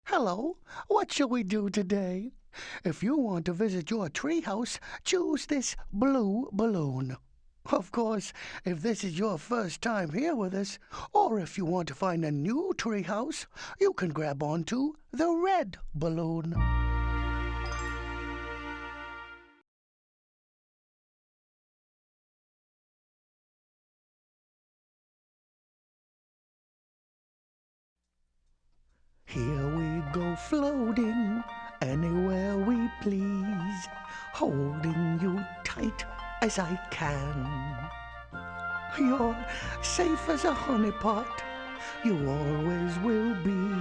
Hello, what shall we do today? If you want to visit your treehouse, choose this blue balloon. Of course, if this is your first time here with us, or if you want to find a new treehouse, you can grab onto the red balloon. Here we go floating anywhere we please, holding you tight as I can. You're safe as a honeypot, you always will be,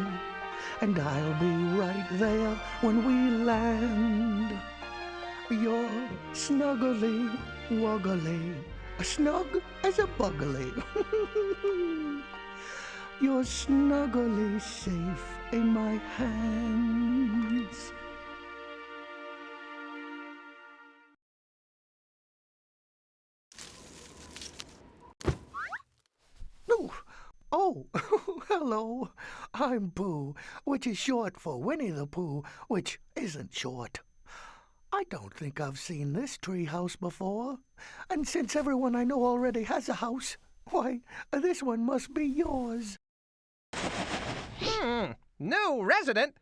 and I'll be right there when we land. You're snuggly, wuggly, snug as a buggly. You're snuggly safe in my hands. Oh, hello. I'm Pooh, which is short for Winnie the Pooh, which isn't short. I don't think I've seen this treehouse before, and since everyone I know already has a house, why, this one must be yours. New resident?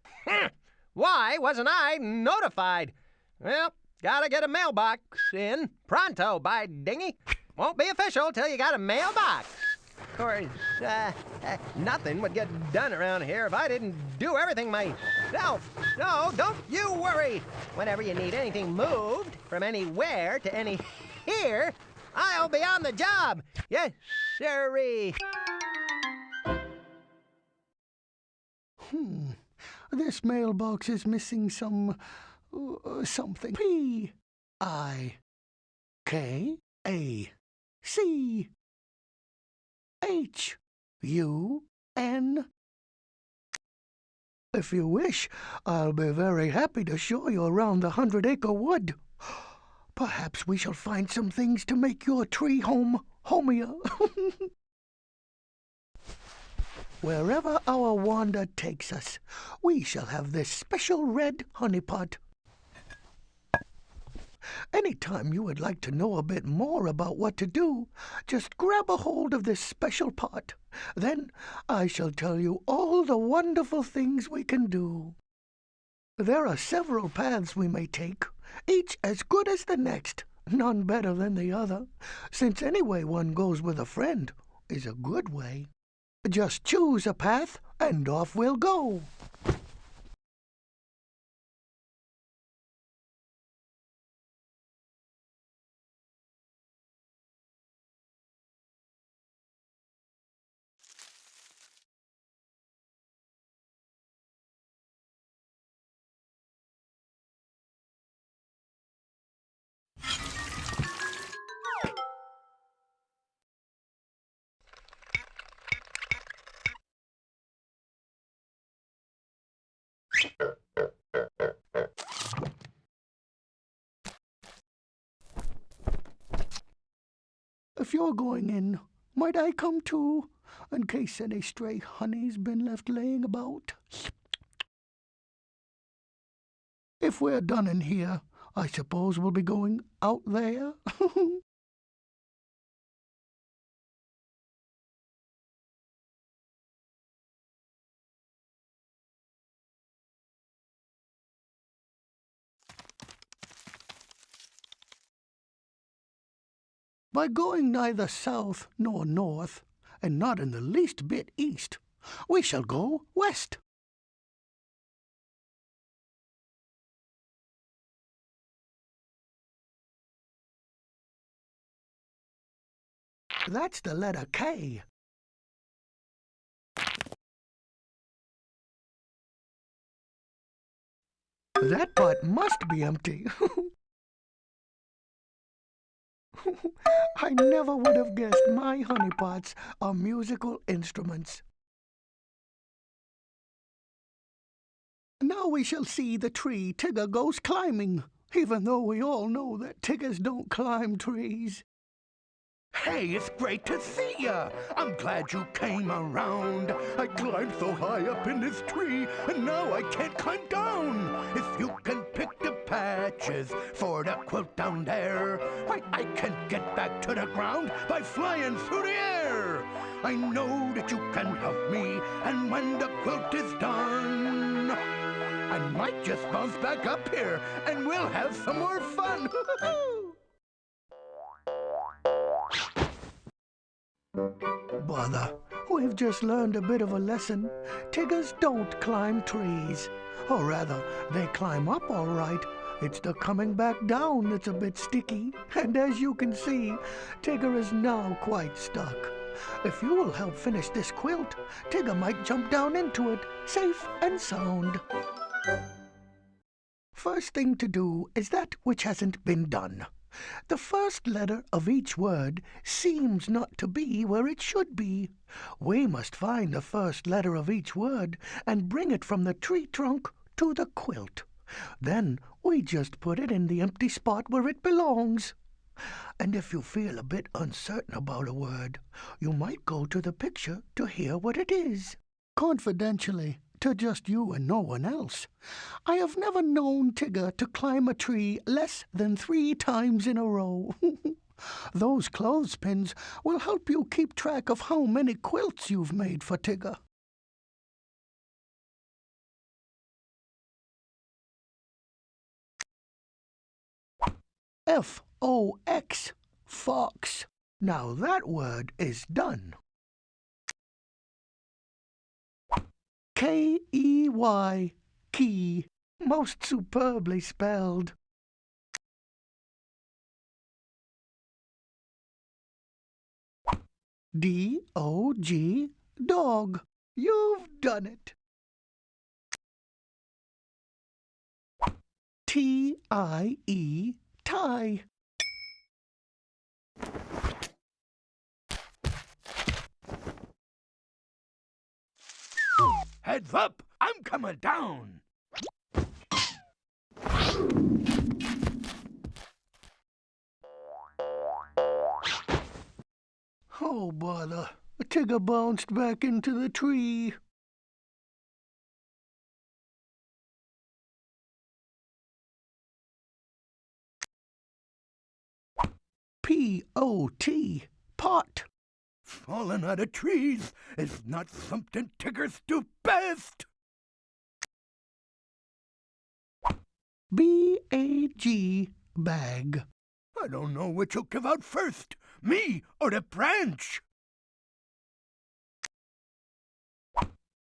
Why wasn't I notified? Well, gotta get a mailbox in pronto, by dingy. Won't be official till you got a mailbox. Of course, nothing would get done around here if I didn't do everything myself. No, don't you worry. Whenever you need anything moved from anywhere to any here, I'll be on the job. Yes, sirree. This mailbox is missing some... something. P-I-K-A-C-H-U-N. If you wish, I'll be very happy to show you around the 100-acre wood. Perhaps we shall find some things to make your tree home homier. Wherever our wander takes us, we shall have this special red honeypot. Anytime you would like to know a bit more about what to do, just grab a hold of this special pot. Then I shall tell you all the wonderful things we can do. There are several paths we may take, each as good as the next, none better than the other, since any way one goes with a friend is a good way. Just choose a path, and off we'll go. If you're going in, might I come too, in case any stray honey's been left laying about? If we're done in here, I suppose we'll be going out there. By going neither south nor north, and not in the least bit east, we shall go west. That's the letter K. That pot must be empty. I never would have guessed my honeypots are musical instruments. Now we shall see the tree Tigger goes climbing, even though we all know that Tiggers don't climb trees. Hey, it's great to see ya! I'm glad you came around. I climbed so high up in this tree, and now I can't climb down. If you can pick the patches for the quilt down there, I can get back to the ground by flying through the air. I know that you can help me, and when the quilt is done, I might just bounce back up here, and we'll have some more fun. Bother, we've just learned a bit of a lesson. Tiggers don't climb trees. Or rather, they climb up all right. It's the coming back down that's a bit sticky. And as you can see, Tigger is now quite stuck. If you will help finish this quilt, Tigger might jump down into it, safe and sound. First thing to do is that which hasn't been done. The first letter of each word seems not to be where it should be. We must find the first letter of each word and bring it from the tree trunk to the quilt. Then we just put it in the empty spot where it belongs. And if you feel a bit uncertain about a word, you might go to the picture to hear what it is. Confidentially, to just you and no one else, I have never known Tigger to climb a tree less than 3 times in a row. Those clothespins will help you keep track of how many quilts you've made for Tigger. F-O-X, fox. Now that word is done. K-E-Y, key, most superbly spelled. D-O-G, dog, you've done it. T-I-E, tie. Heads up! I'm coming down! Oh, bother. Tigger bounced back into the tree. P-O-T, pot. Falling out of trees is not something Tiggers do best! B-A-G, bag. I don't know which will give out first, me or the branch.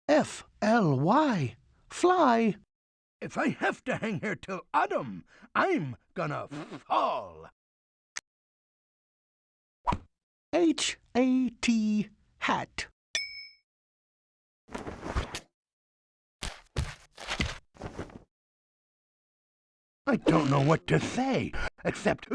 F-L-Y, fly. If I have to hang here till autumn, I'm gonna fall. H-A-T, hat. I don't know what to say, except...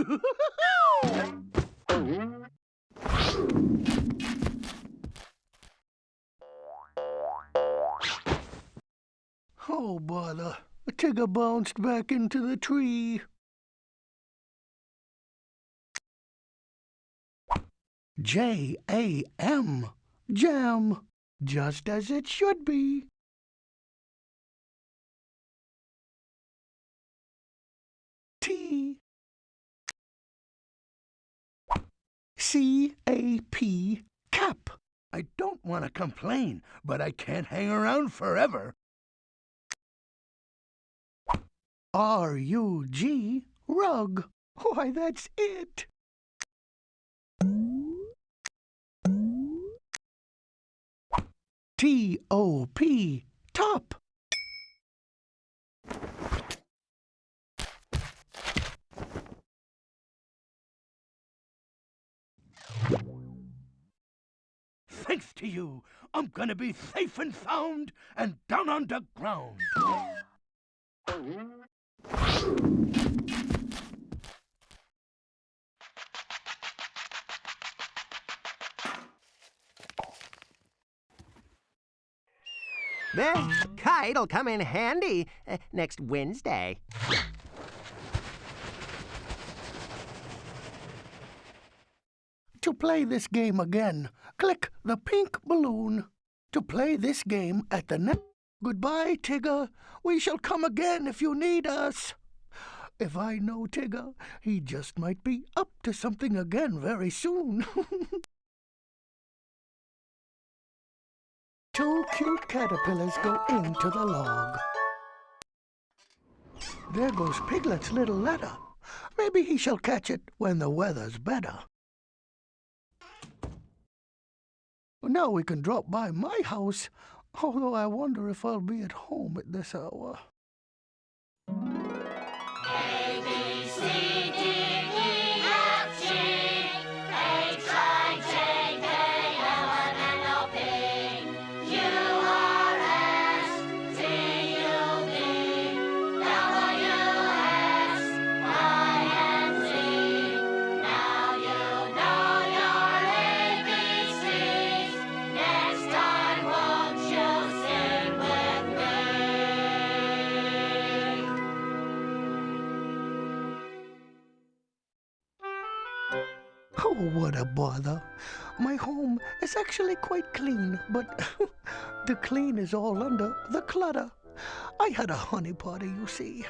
Oh, bother. Tigger bounced back into the tree. J-A-M, jam, just as it should be. T C-A-P, cap. I don't want to complain, but I can't hang around forever. R-U-G, rug. Why, that's it. T-O-P, top. Thanks to you, I'm gonna be safe and sound and down on the ground. The kite'll come in handy next Wednesday. To play this game again, click the pink balloon. To play this game at the next... Goodbye, Tigger. We shall come again if you need us. If I know Tigger, he just might be up to something again very soon. Two cute caterpillars go into the log. There goes Piglet's little letter. Maybe he shall catch it when the weather's better. Now we can drop by my house, although I wonder if I'll be at home at this hour. A, B, C, D, E, F, G, H, I, J, K, L, M, N, O, P, Q, R, S, T, U, V, W, X, Y, and Z. Now you know your ABCs. Next time, won't you sing with me? Oh, what a bother. My home is actually quite clean, but the clean is all under the clutter. I had a honey party, you see.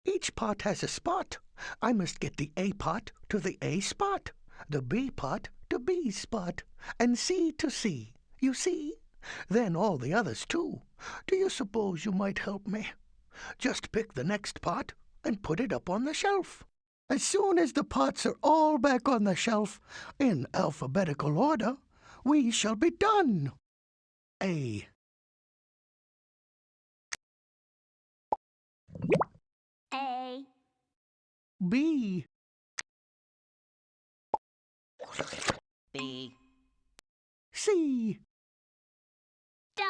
Each pot has a spot. I must get the A pot to the A spot, the B pot to B spot, and C to C, you see? Then all the others too. Do you suppose you might help me? Just pick the next pot and put it up on the shelf. As soon as the pots are all back on the shelf, in alphabetical order, we shall be done. A, A, B, B, C, W,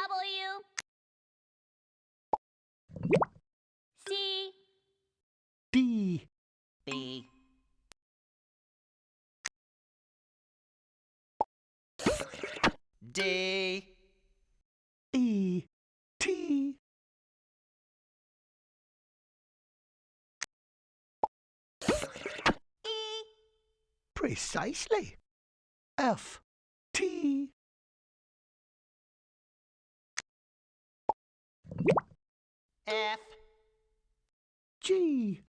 C, D, B, D, E, T, E, precisely. F, T, F, G,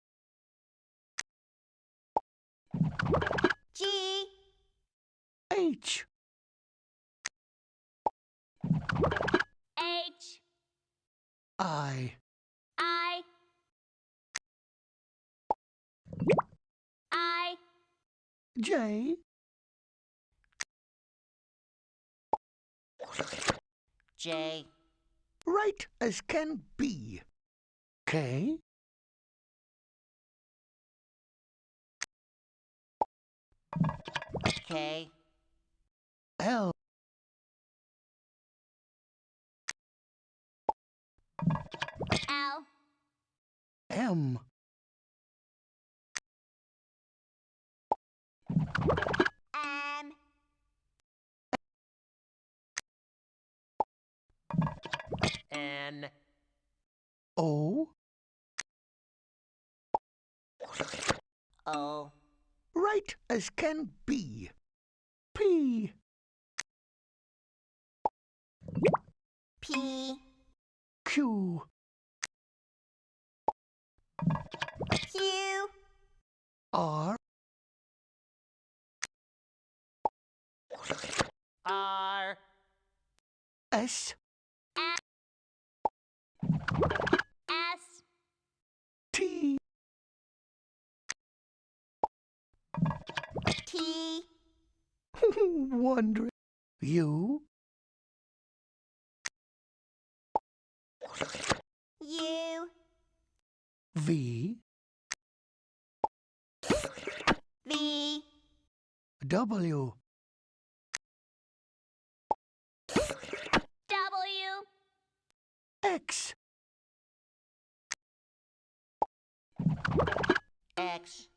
G, H, H, I, I, I, J, J, right as can be. K, K, L, L, M, M, N, O, O, right as can be. P, P, Q, Q, R, R, S, S, T, T, wondering. U, U, V, V, W, W, X. X.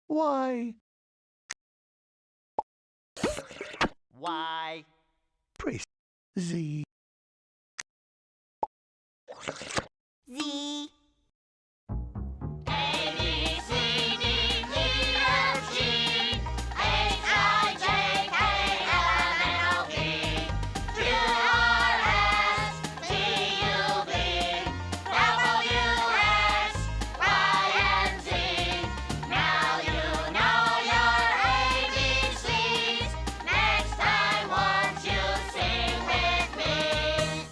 Y. Y. Press Z. Z. A, B, C, D, E, F, G, H, I, J, K, L, M, N, O, P, Q, R, S, T, U, V, W, X, Y, and Z. Now you know your ABCs. Next time, won't you sing with me?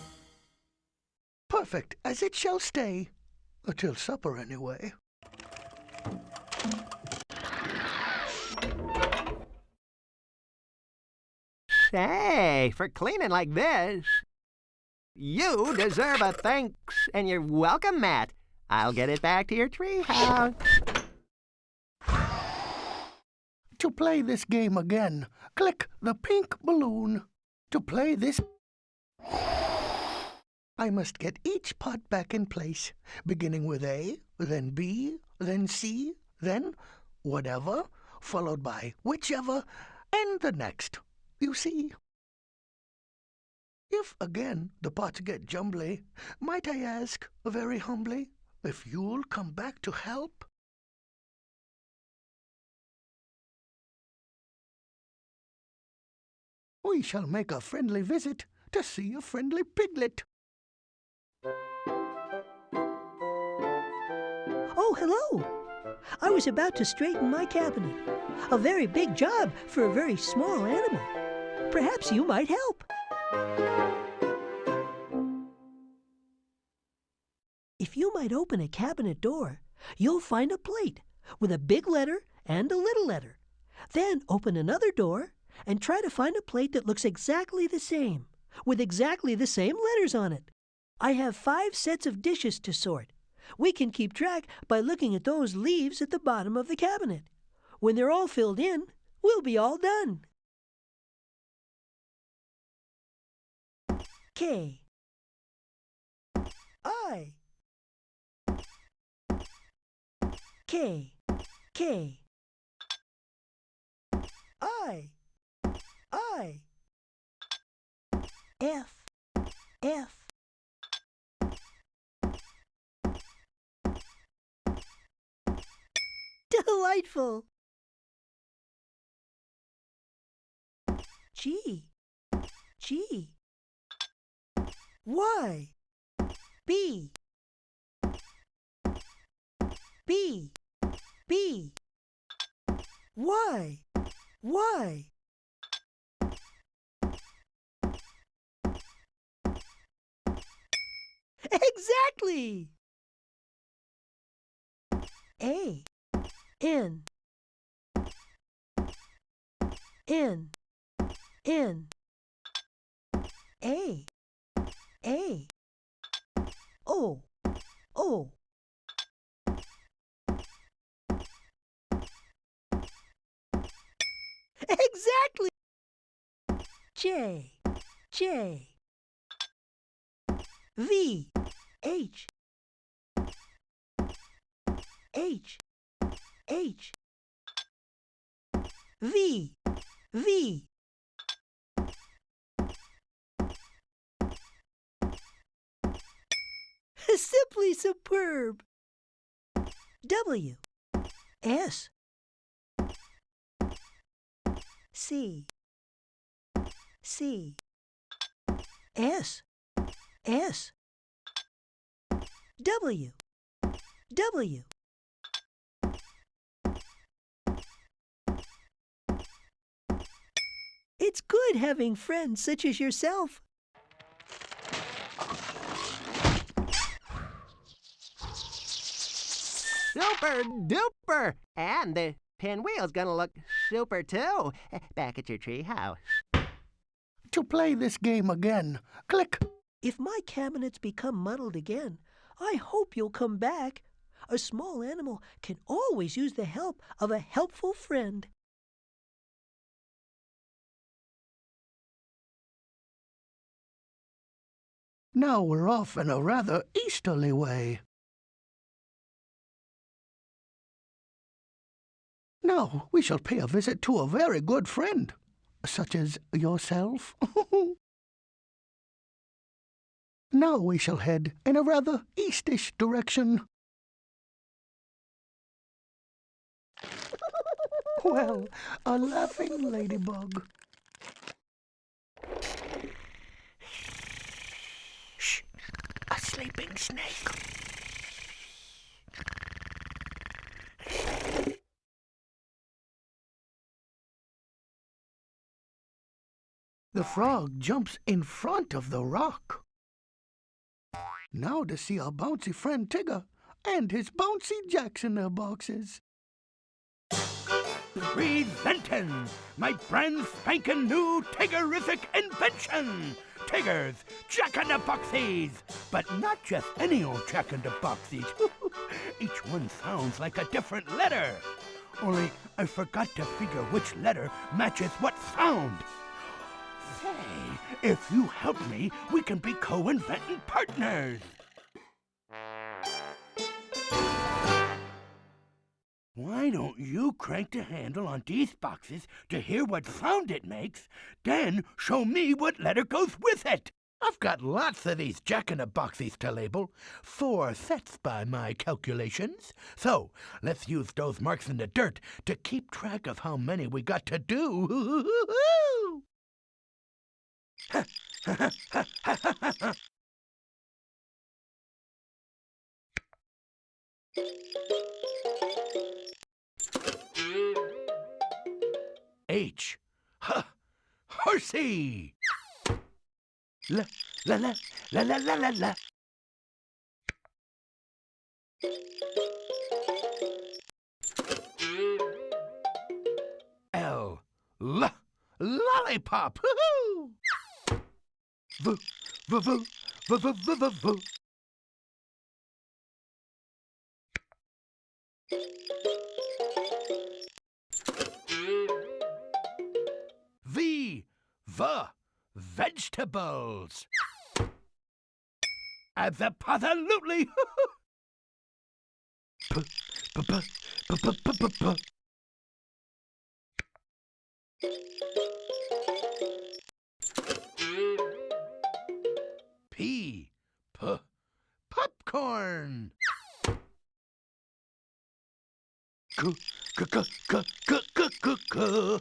Perfect as it shall stay. Till supper, anyway. Say, for cleaning like this, you deserve a thanks, and you're welcome, Matt. I'll get it back to your treehouse. To play this game again, click the pink balloon. To play this, I must get each pot back in place, beginning with A, then B, then C, then whatever, followed by whichever, and the next. You see? If again the pots get jumbly, might I ask, very humbly, if you'll come back to help? We shall make a friendly visit to see a friendly piglet. Oh, hello! I was about to straighten my cabinet. A very big job for a very small animal. Perhaps you might help. If you might open a cabinet door, you'll find a plate with a big letter and a little letter. Then open another door and try to find a plate that looks exactly the same, with exactly the same letters on it. I have 5 sets of dishes to sort. We can keep track by looking at those leaves at the bottom of the cabinet. When they're all filled in, we'll be all done. K. I. K. K. I. I. F. F. Delightful. G. G. Y. B. B. B. Y. Y. Exactly. A. N. N. N. A. A. O. O. Exactly. J. J. V. H. H. H. V. V. Simply superb. W. S. C. C. S. S. W. W. It's good having friends such as yourself. Super duper! And the pinwheel's gonna look super too, back at your treehouse. To play this game again, click. If my cabinets become muddled again, I hope you'll come back. A small animal can always use the help of a helpful friend. Now we're off in a rather easterly way. Now we shall pay a visit to a very good friend, such as yourself. Now we shall head in a rather eastish direction. Well, a laughing ladybug. Shh, a sleeping snake. The frog jumps in front of the rock. Now to see our bouncy friend Tigger and his bouncy jacks in their boxes. Presenting my brand spanking new Tiggerific invention! Tiggers, Jack-in-the-Boxies! But not just any old Jack-in-the-Boxies. Each one sounds like a different letter. Only I forgot to figure which letter matches what sound. Say, if you help me, we can be co-inventing partners. Why don't you crank the handle on these boxes to hear what sound it makes, then show me what letter goes with it? I've got lots of these Jack-in-the-Boxies to label, 4 sets by my calculations. So let's use those marks in the dirt to keep track of how many we got to do. H. Horsey. La la la la la la la la. L. Lollipop. Hoo-hoo. V. V. V. V. V. V. V. V. V. V. Vegetables. Absolutely. P. P. P. P. P. P. P. P. P. P. Popcorn. K. K. K. K. K. K. K. K.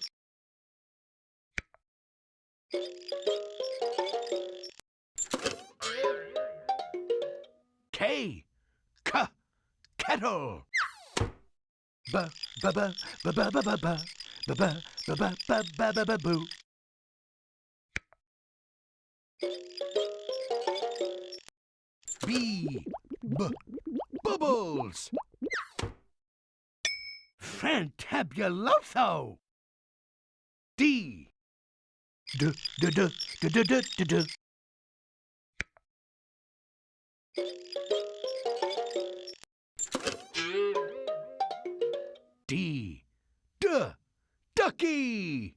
K. K. Kettle. B. B. B. B. B. B. B. B. B. B. B. B. B. B. B. Boo. B. B. Bubbles. Fantabuloso. D. D. D. D. D. D. D. D. D. D. D. Ducky.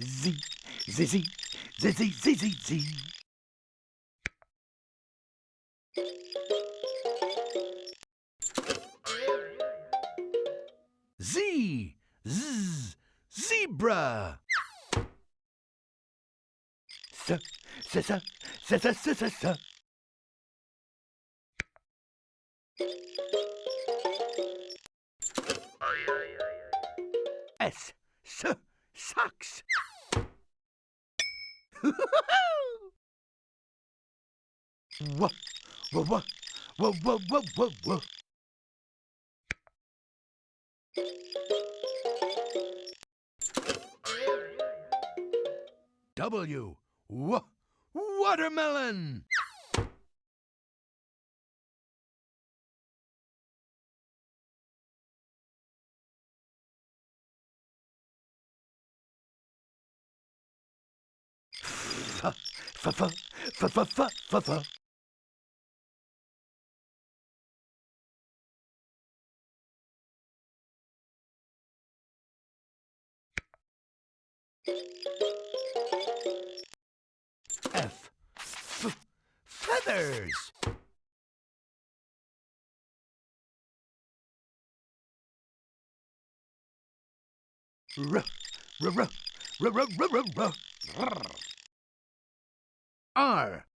Z. Z. Z. Z. Z. Z. Z. Z. Z. Z. Zebra. S. S. S. S. S. S. S. S. S. Socks. Wha. Wha. Wha. Wha. Wha. Wha. Wha. Wha. W. Watermelon. F. F. others. R, r, r, r, r, r, r, r. R.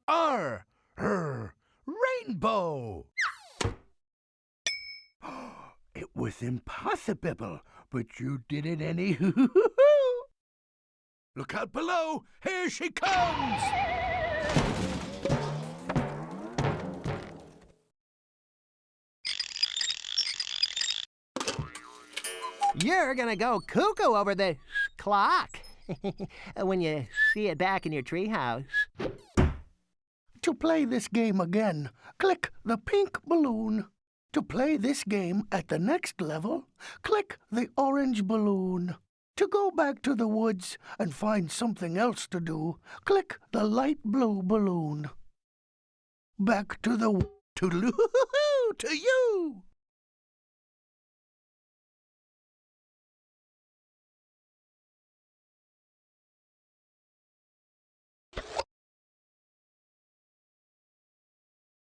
R. R. Rainbow. It was impossible, but you did it anyhow. Look out below! Here she comes! You're gonna go cuckoo over the clock when you see it back in your treehouse. To play this game again, click the pink balloon. To play this game at the next level, click the orange balloon. To go back to the woods and find something else to do, click the light blue balloon. Back to the toodaloo to you!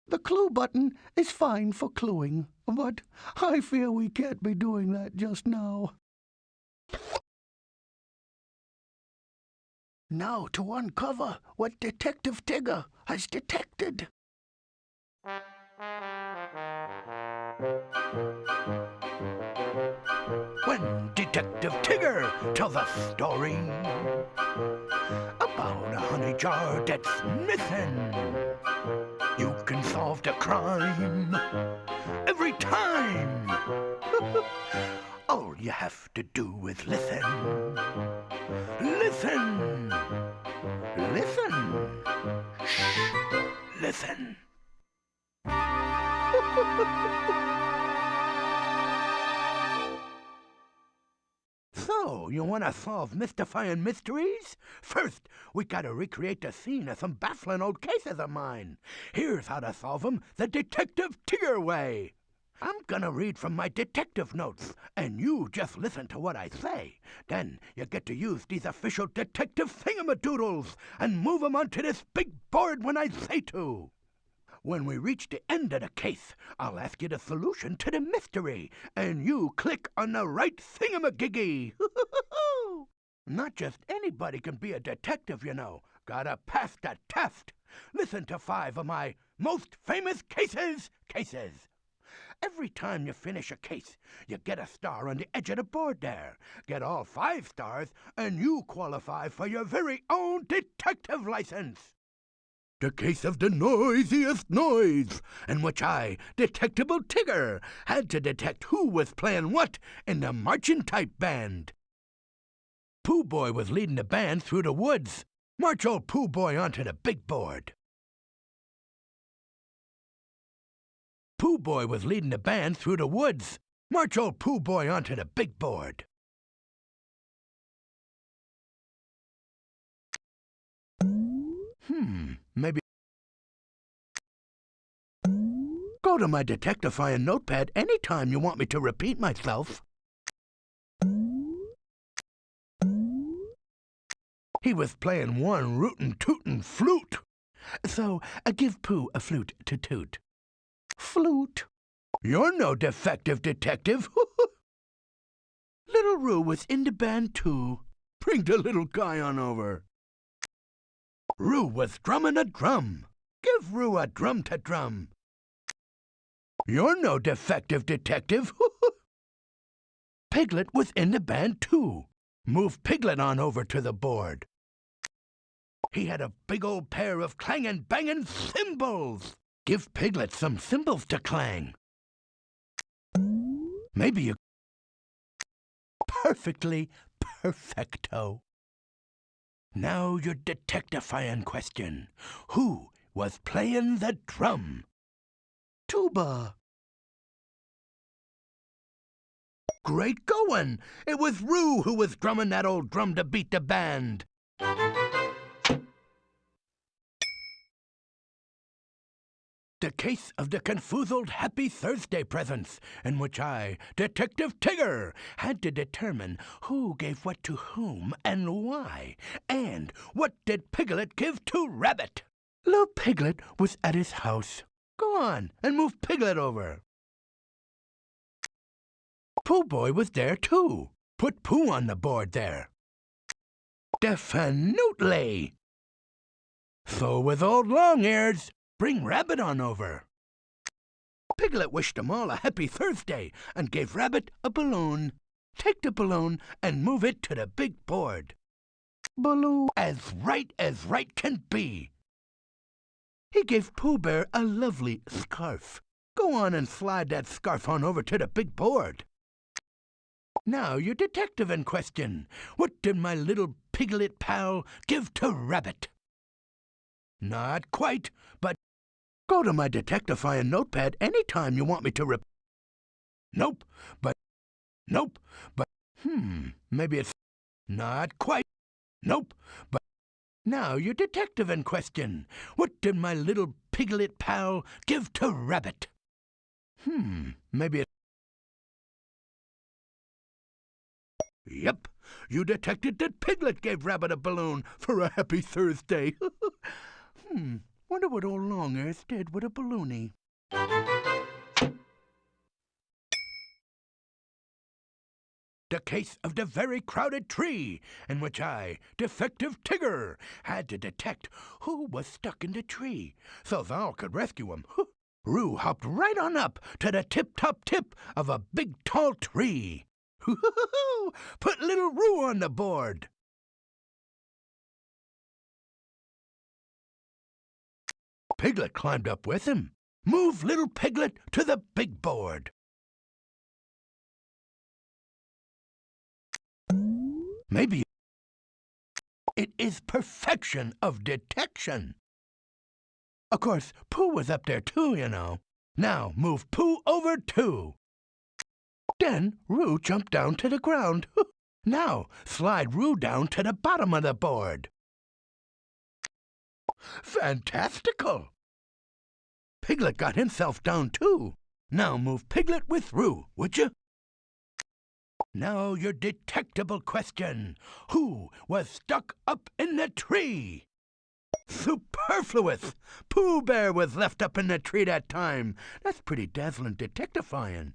The clue button is fine for cluing, but I fear we can't be doing that just now. Now to uncover what Detective Tigger has detected. When Detective Tigger tells a story about a honey jar that's missing, you can solve the crime every time. All you have to do is listen. Listen. Listen. Shh. Listen. So, you want to solve mystifying mysteries? First, we gotta recreate the scene of some baffling old cases of mine. Here's how to solve them the Detective Tigger way. I'm gonna read from my detective notes, and you just listen to what I say. Then you get to use these official detective thingamadoodles and move 'em onto this big board when I say to. When we reach the end of the case, I'll ask you the solution to the mystery, and you click on the right thingamagiggy. Not just anybody can be a detective, you know. Gotta pass the test. Listen to 5 of my most famous cases. Every time you finish a case, you get a star on the edge of the board there. Get all 5 stars, and you qualify for your very own detective license. The case of the noisiest noise, in which I, Detectable Tigger, had to detect who was playing what in the marching type band. Pooh Boy was leading the band through the woods. March old Pooh Boy onto the big board. Pooh Boy was leading the band through the woods. March old Pooh Boy onto the big board. Maybe. Go to my detectifying notepad anytime you want me to repeat myself. He was playing one rootin' tootin' flute. So give Pooh a flute to toot. Flute. You're no defective detective. Little Roo was in the band too. Bring the little guy on over. Roo was drumming a drum. Give Roo a drum to drum. You're no defective detective. Piglet was in the band too. Move Piglet on over to the board. He had a big old pair of clangin' bangin' cymbals. Give Piglet some cymbals to clang. Maybe you... Perfectly perfecto. Now your detectifying question. Who was playing the drum? Tuba. Great going! It was Roo who was drumming that old drum to beat the band. The case of the confoozled Happy Thursday presents, in which I, Detective Tigger, had to determine who gave what to whom and why, and what did Piglet give to Rabbit. Little Piglet was at his house. Go on and move Piglet over. Pooh Boy was there too. Put Pooh on the board there. Definitely. So with old Long-Ears, bring Rabbit on over. Piglet wished them all a happy Thursday and gave Rabbit a balloon. Take the balloon and move it to the big board. Balloon as right can be. He gave Pooh Bear a lovely scarf. Go on and slide that scarf on over to the big board. Now your detective in question. What did my little piglet pal give to Rabbit? Not quite, but go to my detectifying notepad any time you want me to Nope, but maybe it's not quite. Nope, but now your detective in question. What did my little piglet pal give to Rabbit? Maybe it's Yep, you detected that Piglet gave Rabbit a balloon for a happy Thursday. Wonder what old Long-Ears did with a balloonie. The case of the very crowded tree, in which I, Defective Tigger, had to detect who was stuck in the tree, so Thou could rescue him. Roo hopped right on up to the tip-top tip of a big tall tree. Put little Roo on the board. Piglet climbed up with him. Move little Piglet to the big board. Maybe it is perfection of detection. Of course, Pooh was up there too, you know. Now move Pooh over too. Then Roo jumped down to the ground. Now slide Roo down to the bottom of the board. Fantastical! Piglet got himself down too. Now move Piglet with Roo, would you? Now your detectable question. Who was stuck up in the tree? Superfluous! Pooh Bear was left up in the tree that time. That's pretty dazzling detectifying.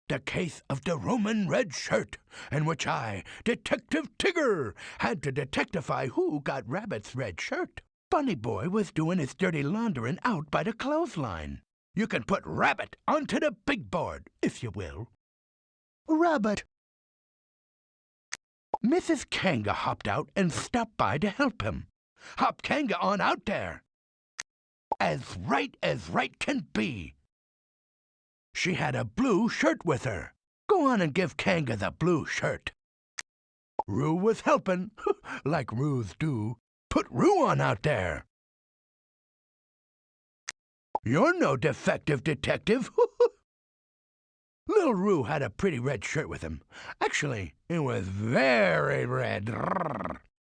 The case of the Roman red shirt, in which I, Detective Tigger, had to detectify who got Rabbit's red shirt. Bunny Boy was doing his dirty laundering out by the clothesline. You can put Rabbit onto the big board, if you will. Rabbit. Mrs. Kanga hopped out and stopped by to help him. Hop Kanga on out there. As right can be. She had a blue shirt with her. Go on and give Kanga the blue shirt. Roo was helping, like Roos do. Put Roo on out there. You're no defective detective. Little Roo had a pretty red shirt with him. Actually, it was very red.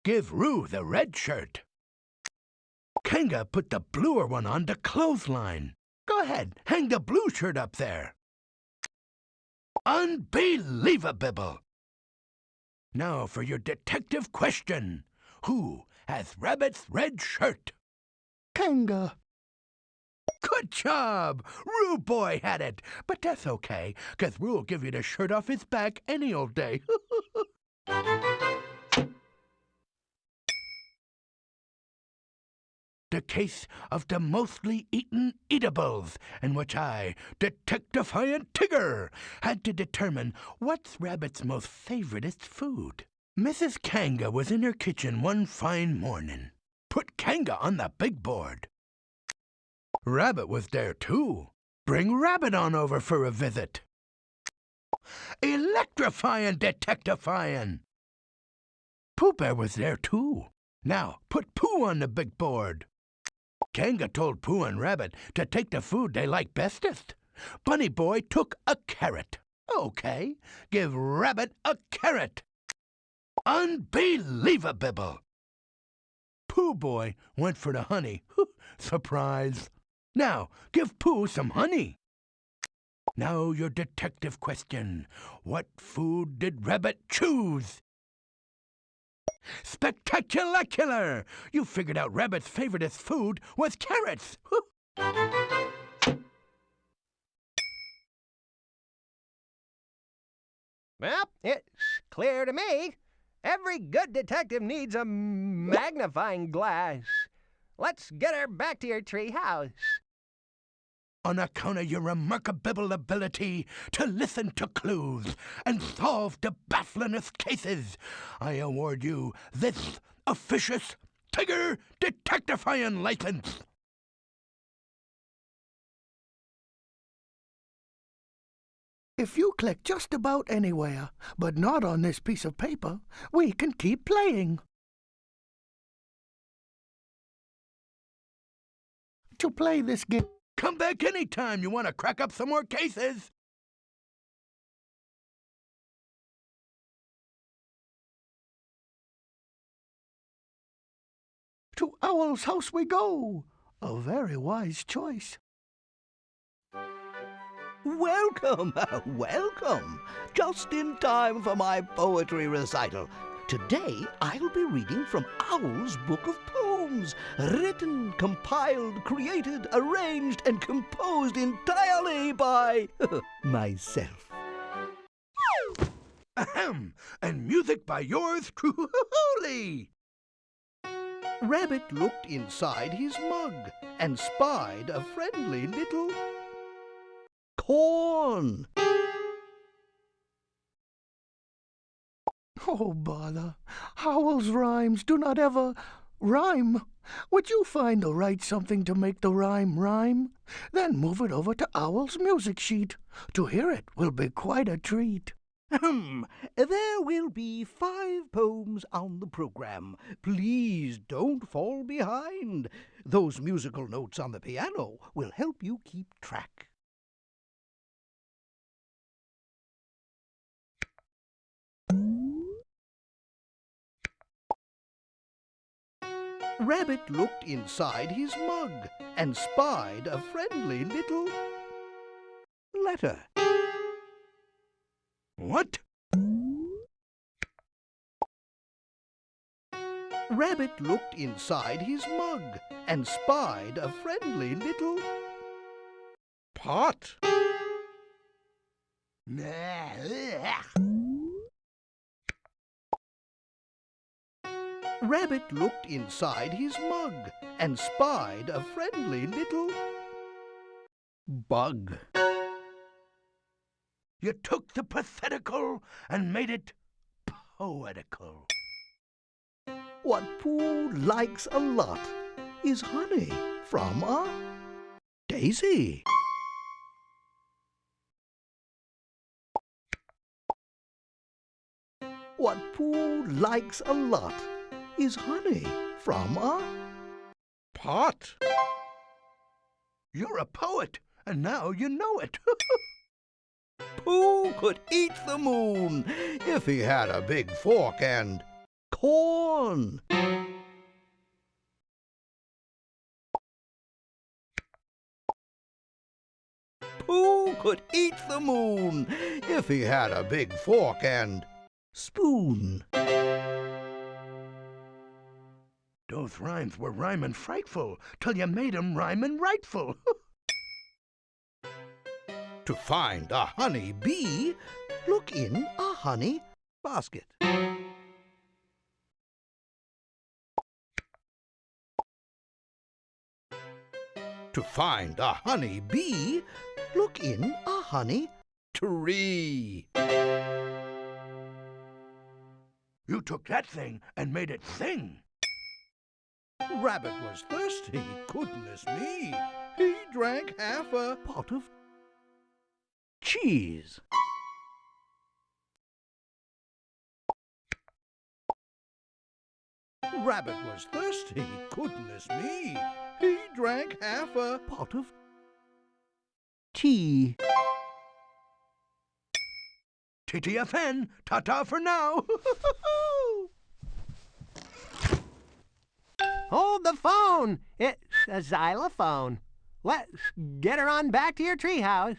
Give Roo the red shirt. Kanga put the bluer one on the clothesline. Go ahead, hang the blue shirt up there. Unbelievable! Now for your detective question. Who has Rabbit's red shirt? Kanga. Good job! Roo Boy had it. But that's okay, 'cause Roo'll give you the shirt off his back any old day. The case of the mostly eaten eatables, in which I, Detectifying Tigger, had to determine what's Rabbit's most favoritist food. Mrs. Kanga was in her kitchen one fine morning. Put Kanga on the big board. Rabbit was there too. Bring Rabbit on over for a visit. Electrifying detectifying. Pooh Bear was there too. Now put Pooh on the big board. Kanga told Pooh and Rabbit to take the food they like bestest. Bunny Boy took a carrot. Okay, give Rabbit a carrot. Unbelievable! Pooh boy went for the honey. Surprise. Now, give Pooh some honey. Now your detective question. What food did Rabbit choose? Spectacular killer! You figured out Rabbit's favoriteest food was carrots. Well, it's clear to me. Every good detective needs a magnifying glass. Let's get her back to your treehouse. On account of your remarkable ability to listen to clues and solve the bafflingest cases, I award you this officious Tiger Detectifying license. If you click just about anywhere, but not on this piece of paper, we can keep playing. To play this game, Come back anytime you want to crack up some more cases. to Owl's house we go. A very wise choice. Welcome, welcome. Just in time for my poetry recital. Today, I'll be reading from Owl's Book of Poems, written, compiled, created, arranged, and composed entirely by myself. Ahem! And music by yours truly. Rabbit looked inside his mug and spied a friendly little corn. Oh, bother. Owl's rhymes do not ever rhyme. Would you find or write something to make the rhyme rhyme? Then move it over to Owl's music sheet. To hear it will be quite a treat. There will be 5 poems on the program. Please don't fall behind. Those musical notes on the piano will help you keep track. Rabbit looked inside his mug and spied a friendly little letter. What? Rabbit looked inside his mug and spied a friendly little Pot? Rabbit looked inside his mug and spied a friendly little bug. You took the pathetical and made it poetical. What Pooh likes a lot is honey from a daisy. What Pooh likes a lot is honey from a Pot? You're a poet, and now you know it. Pooh could eat the moon if he had a big fork and corn. Pooh could eat the moon if he had a big fork and spoon. Those rhymes were rhyming frightful till you made 'em rhyming rightful. To find a honey bee, look in a honey basket. To find a honey bee, look in a honey tree. You took that thing and made it sing. Rabbit was thirsty, goodness me. He drank half a pot of cheese. Rabbit was thirsty, goodness me. He drank half a pot of tea. TTFN, ta-ta for now. the phone. It's a xylophone. Let's get her on back to your treehouse.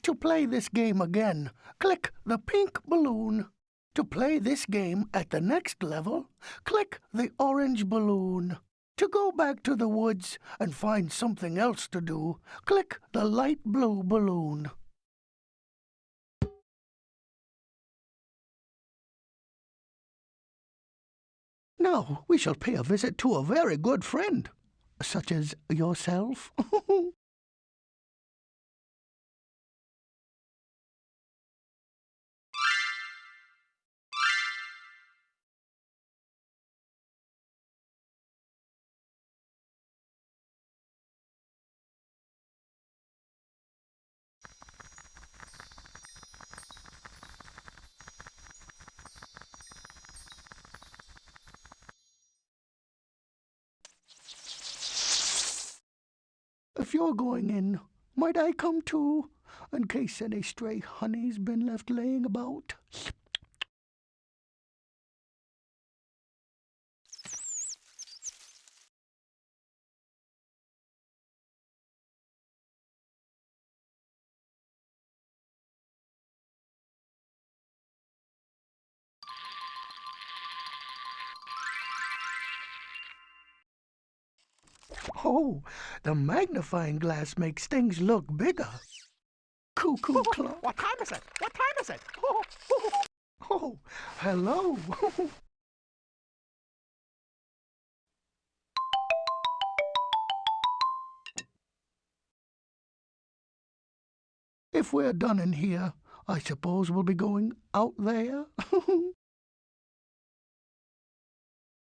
To play this game again, click the pink balloon. To play this game at the next level, click the orange balloon. To go back to the woods and find something else to do, click the light blue balloon. Now we shall pay a visit to a very good friend, such as yourself. If you're going in, might I come too, in case any stray honey's been left laying about? Oh, the magnifying glass makes things look bigger. Cuckoo clock. What time is it? What time is it? Oh, hello. If we're done in here, I suppose we'll be going out there.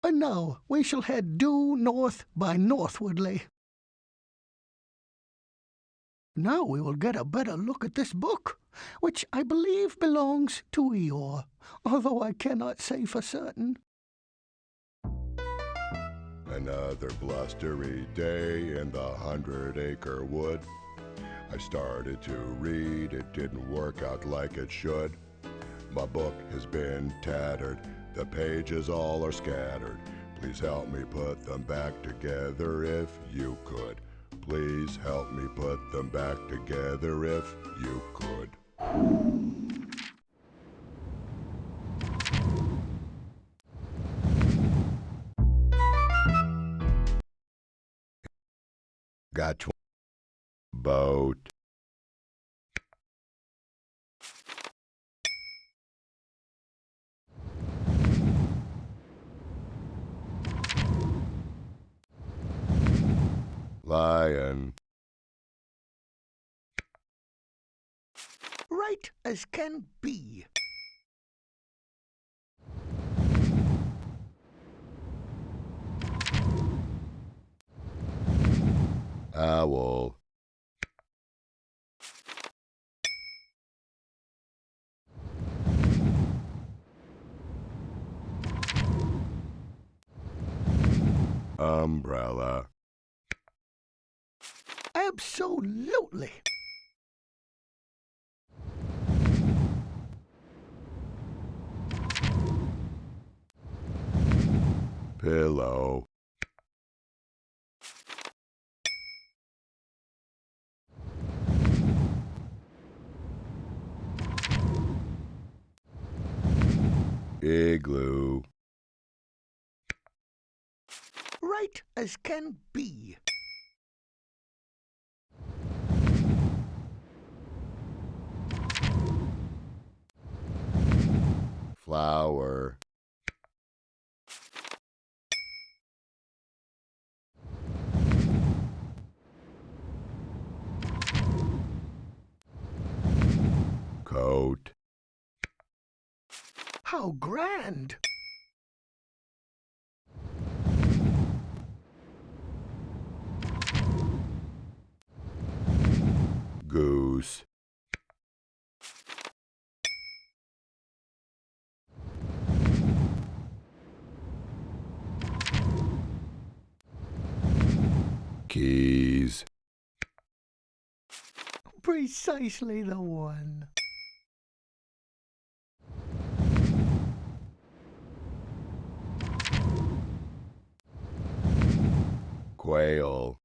And now we shall head due north by northwardly. Now we will get a better look at this book, which I believe belongs to Eeyore, although I cannot say for certain. Another blustery day in the 100-acre wood. I started to read, it didn't work out like it should. My book has been tattered, the pages all are scattered. Please help me put them back together if you could. Please help me put them back together if you could. Got 20 boat. Lion. Right as can be. Owl. Umbrella. Absolutely. Pillow. Igloo. Right as can be. Flower. Coat. How grand! Goose. Keys. Precisely the one. quail,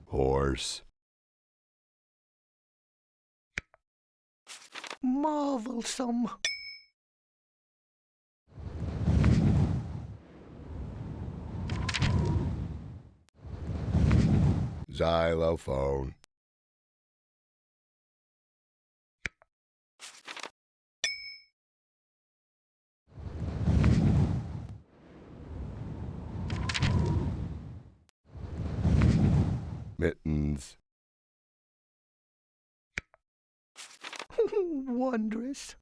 horse, Marvelsome. xylophone, mittens, Wondrous.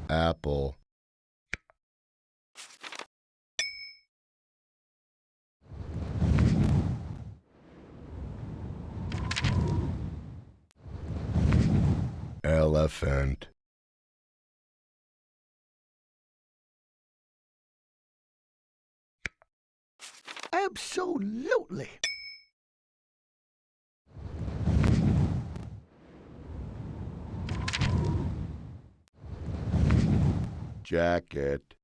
apple, elephant, Absolutely. jacket,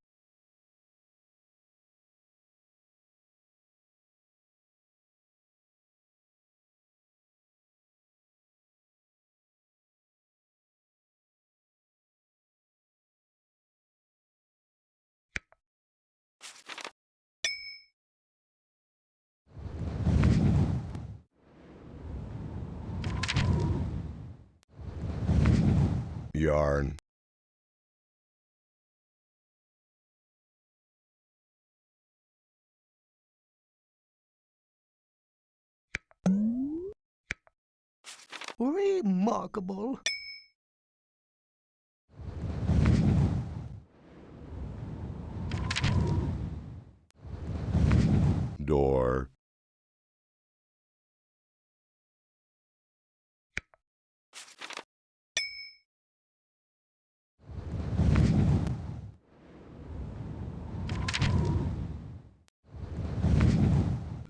yarn, Remarkable. door,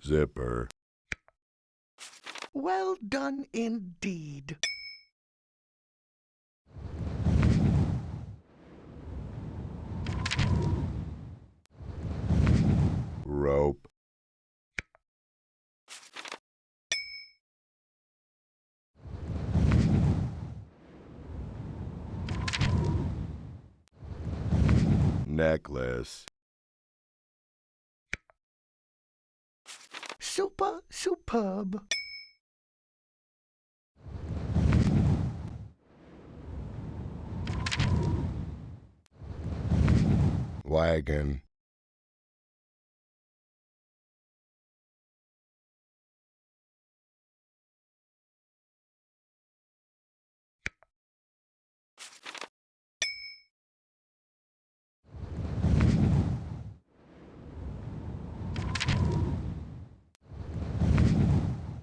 zipper, Well done indeed. rope, necklace, Superb. wagon,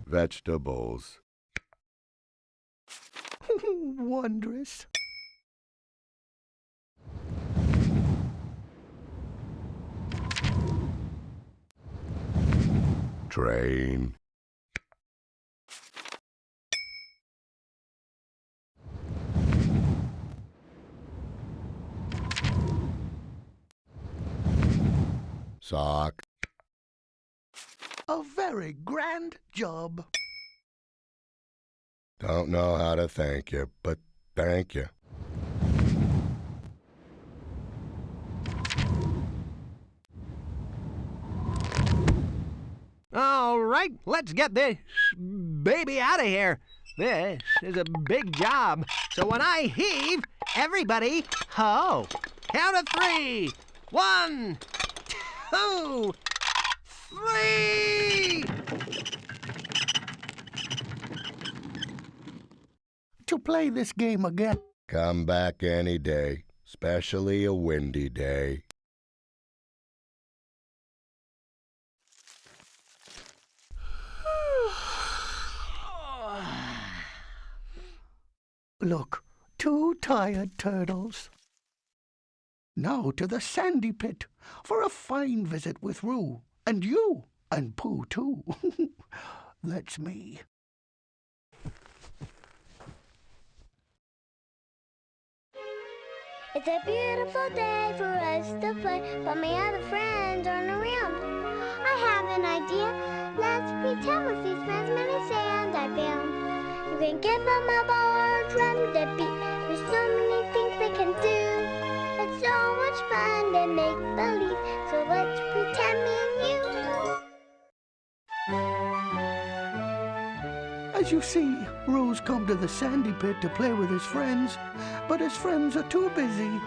vegetables, Wondrous. train, sock, A very grand job. don't know how to thank you, but thank you. All right, let's get this baby out of here. This is a big job. So when I heave, everybody ho. Count of 3. 1, 2, 3. To play this game again, Come back any day, especially a windy day. look, 2 tired turtles. Now to the sandy pit for a fine visit with Roo, and you, and Pooh too. That's me. It's a beautiful day for us to play, but my other friends aren't around. I have an idea. Let's pretend with these friends many sands I found. You can give them a ball or a drum to beat. There's so many things they can do. It's so much fun to make believe. So let's pretend me and you. As you see, Roo's come to the sandy pit to play with his friends, but his friends are too busy,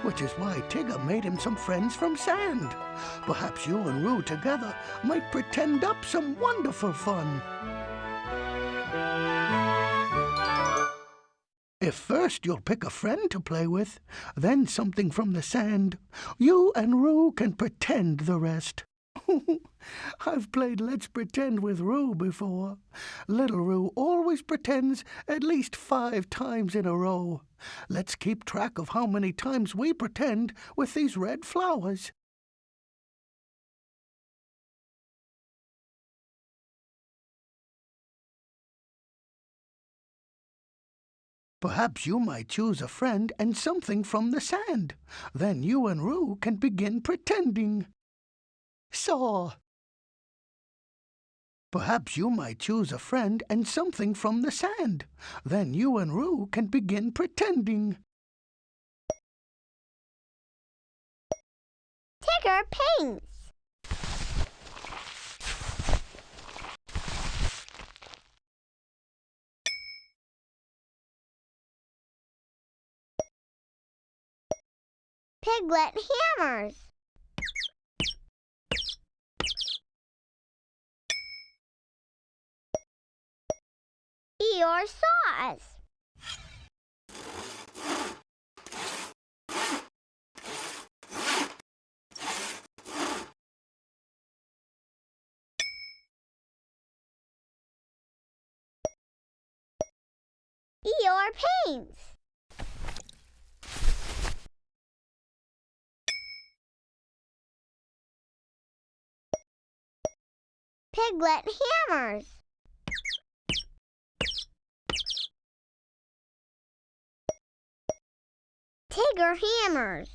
which is why Tigger made him some friends from sand. Perhaps you and Roo together might pretend up some wonderful fun. If first you'll pick a friend to play with, then something from the sand, you and Roo can pretend the rest. I've played Let's Pretend with Roo before. Little Roo always pretends at least 5 times in a row. Let's keep track of how many times we pretend with these red flowers. Perhaps you might choose a friend and something from the sand. Then you and Roo can begin pretending. Saw. Perhaps you might choose a friend and something from the sand. Then you and Roo can begin pretending. Tigger paints. Piglet hammers. Eeyore saws. Eeyore paints. Piglet hammers. Tigger hammers.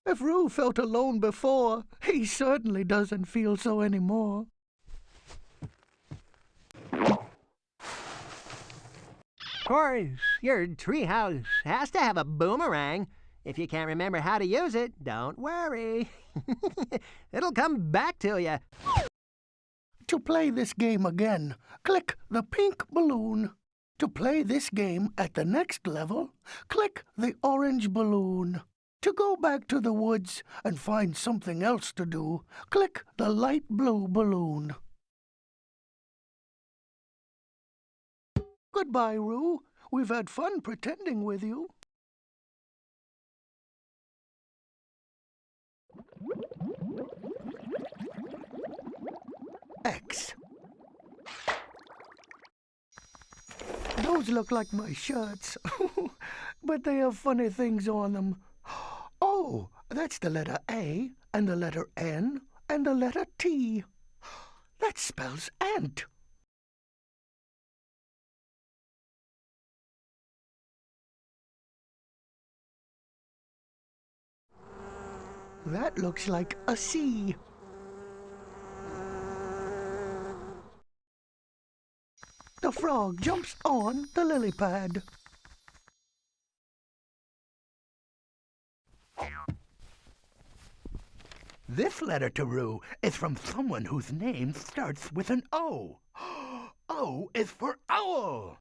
If Roo felt alone before, he certainly doesn't feel so anymore. Of course, your treehouse has to have a boomerang. If you can't remember how to use it, don't worry. It'll come back to you. To play this game again, click the pink balloon. To play this game at the next level, click the orange balloon. To go back to the woods and find something else to do, click the light blue balloon. Goodbye, Roo. We've had fun pretending with you. X. Those look like my shirts, but they have funny things on them. Oh, that's the letter A, and the letter N, and the letter T. That spells ant. That looks like a C. The frog jumps on the lily pad. This letter to Roo is from someone whose name starts with an O. O is for owl.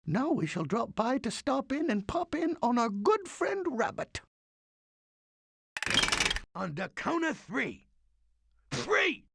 Now we shall drop by to stop in and pop in on our good friend Rabbit. On the count of 3. 3!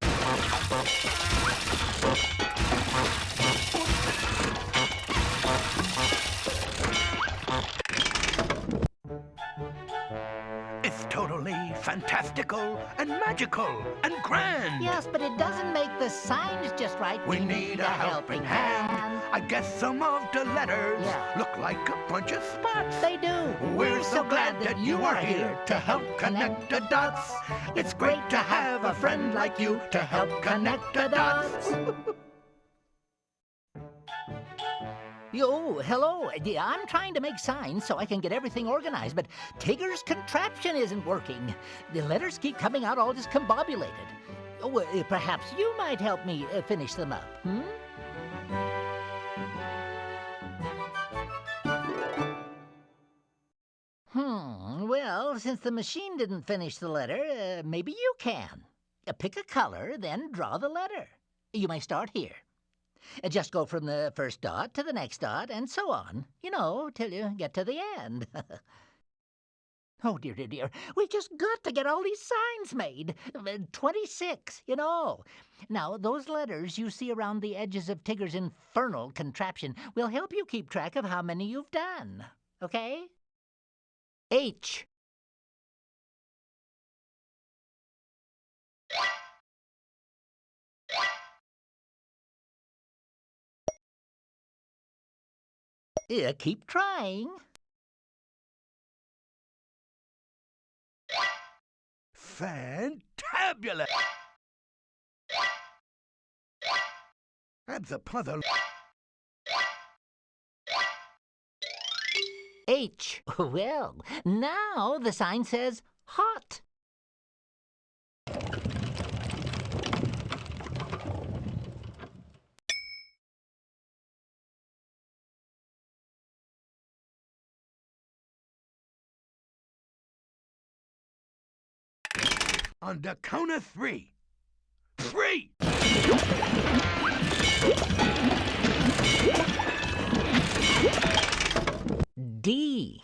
It's totally fantastical and magical and grand. Yes, but it doesn't make the signs just right. We need a helping hand. I guess some of the letters Yeah. look like a bunch of spots. They do. We're so glad that you are here to help connect the dots. It's great to have a friend like you to help connect the dots. Yo, hello. I'm trying to make signs so I can get everything organized, but Tigger's contraption isn't working. The letters keep coming out all discombobulated. Oh, perhaps you might help me finish them up, hmm? Well, since the machine didn't finish the letter, maybe you can. Pick a color, then draw the letter. You may start here. Just go from the first dot to the next dot, and so on. You know, till you get to the end. Oh, dear, dear, dear. We just got to get all these signs made. 26, you know. Now, those letters you see around the edges of Tigger's infernal contraption will help you keep track of how many you've done. Okay? H. Yeah, keep trying. Fantabulous! That's a puzzle. H. Well, now the sign says hot. On the count of three. 3! D.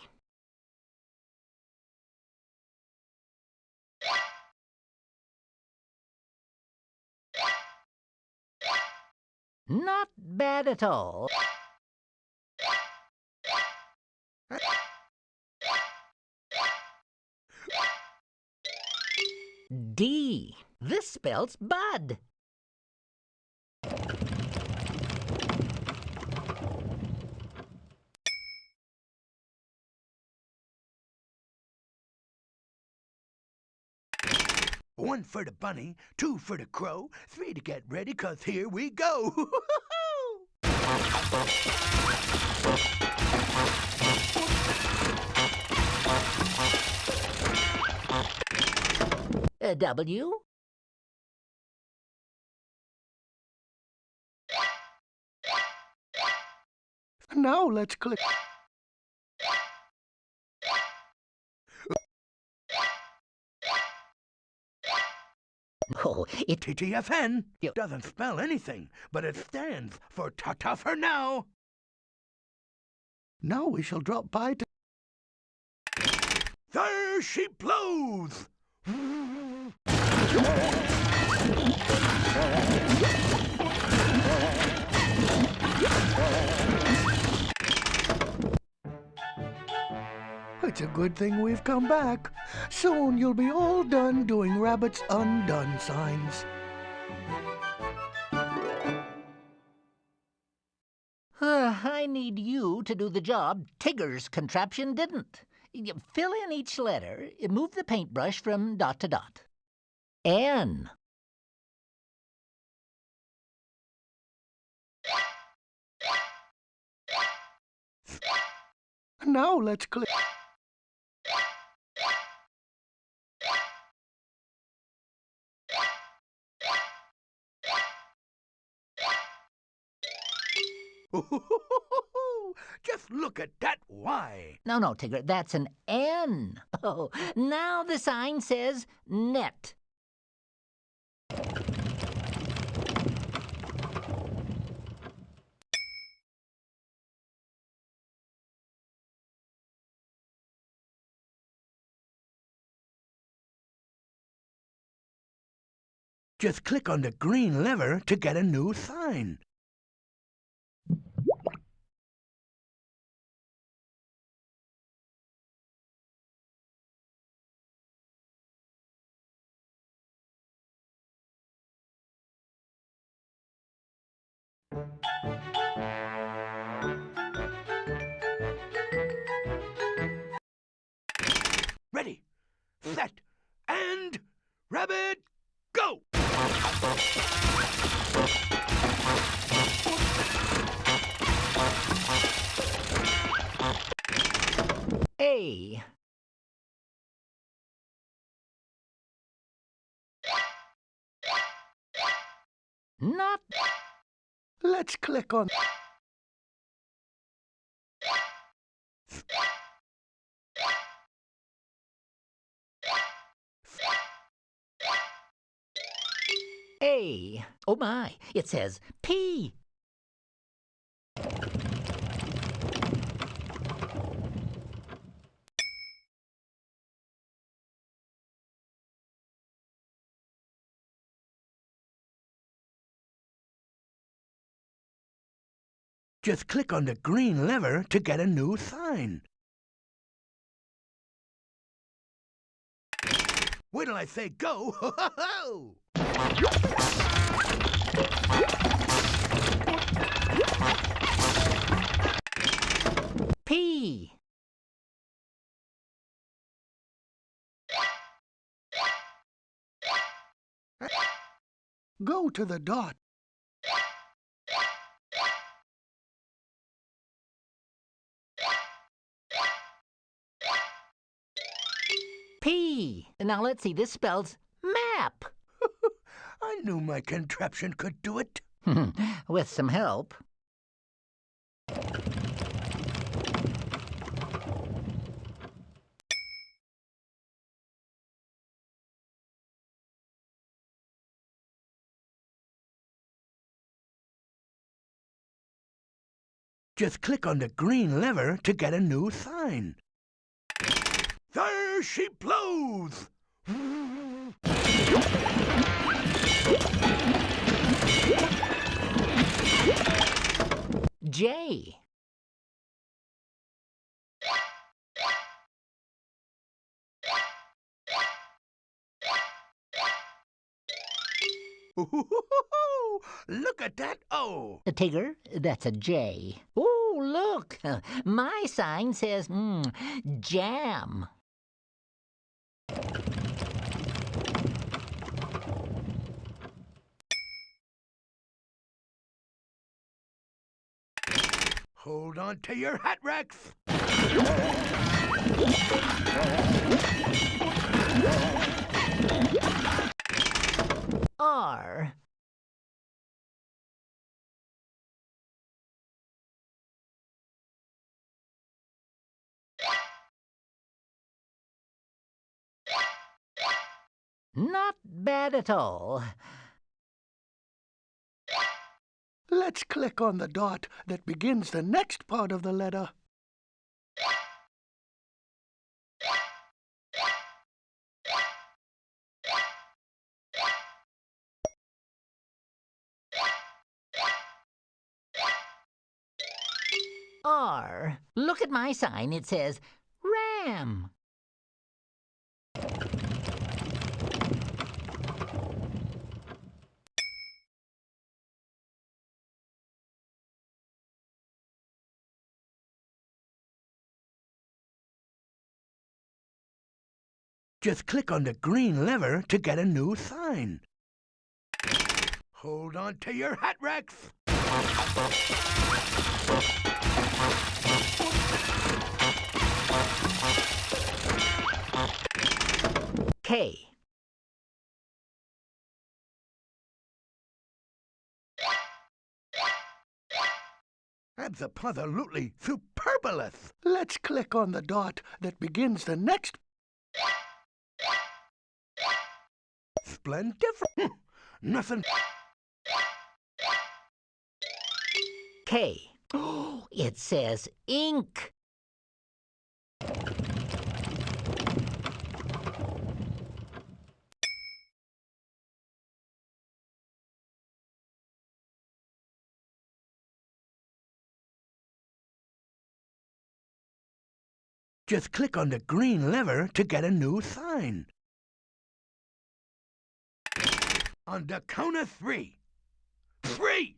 Not bad at all. D. This spells bud. One for the bunny, 2 for the crow, 3 to get ready, 'cause here we go. W. Now let's click. Oh, it TTFN. It doesn't spell anything, but it stands for ta-ta for now. Now we shall drop by to... There she blows! It's a good thing we've come back. Soon you'll be all done doing Rabbit's Undone signs. I need you to do the job Tigger's contraption didn't. You fill in each letter, move the paintbrush from dot to dot. N. Now let's click. Just look at that Y. No, Tigger, that's an N. Oh, now the sign says net. Just click on the green lever to get a new sign. Ready, set, and rabbit, go! A. Not Let's click on A. Oh my, it says P. Just click on the green lever to get a new sign. Wait till I say go! Ho, ho, ho! P. Go to the dot. P. Now let's see, this spells map. I knew my contraption could do it. With some help. Just click on the green lever to get a new sign. There she blows! J. Look at that O! A Tigger, that's a J. Oh, look! My sign says jam. Hold on to your hat racks! R. Not bad at all. Let's click on the dot that begins the next part of the letter. R. Look at my sign. It says RAM. Just click on the green lever to get a new sign. Hold on to your hat racks! K. Absolutely superbulous! Let's click on the dot that begins the next. Splendiferous! Nothing. K. Oh, it says ink. Just click on the green lever to get a new sign. On the count of 3. Free!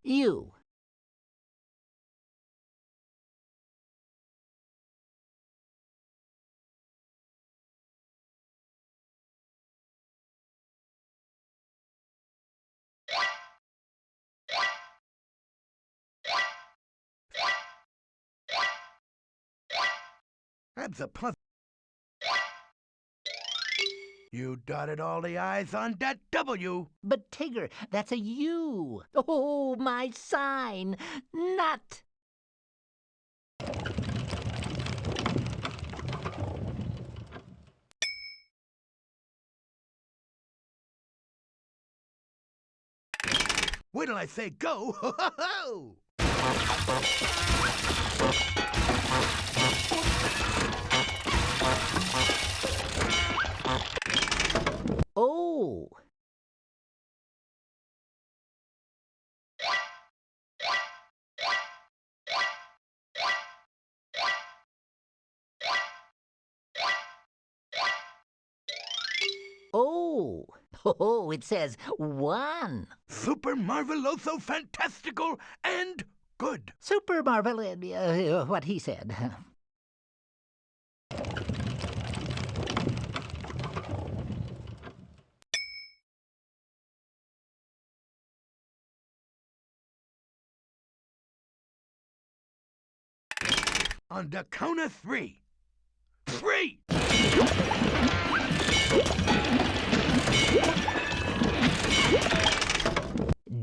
U. That's a puzzle. You dotted all the I's on that W. But Tigger, that's a U. Oh, my sign. Nut. Wait till I say go. Ho, ho, ho! Oh. Oh. Oh, it says 1. Super marveloso fantastical and good. Super marvelous, what he said. On the count of 3. 3!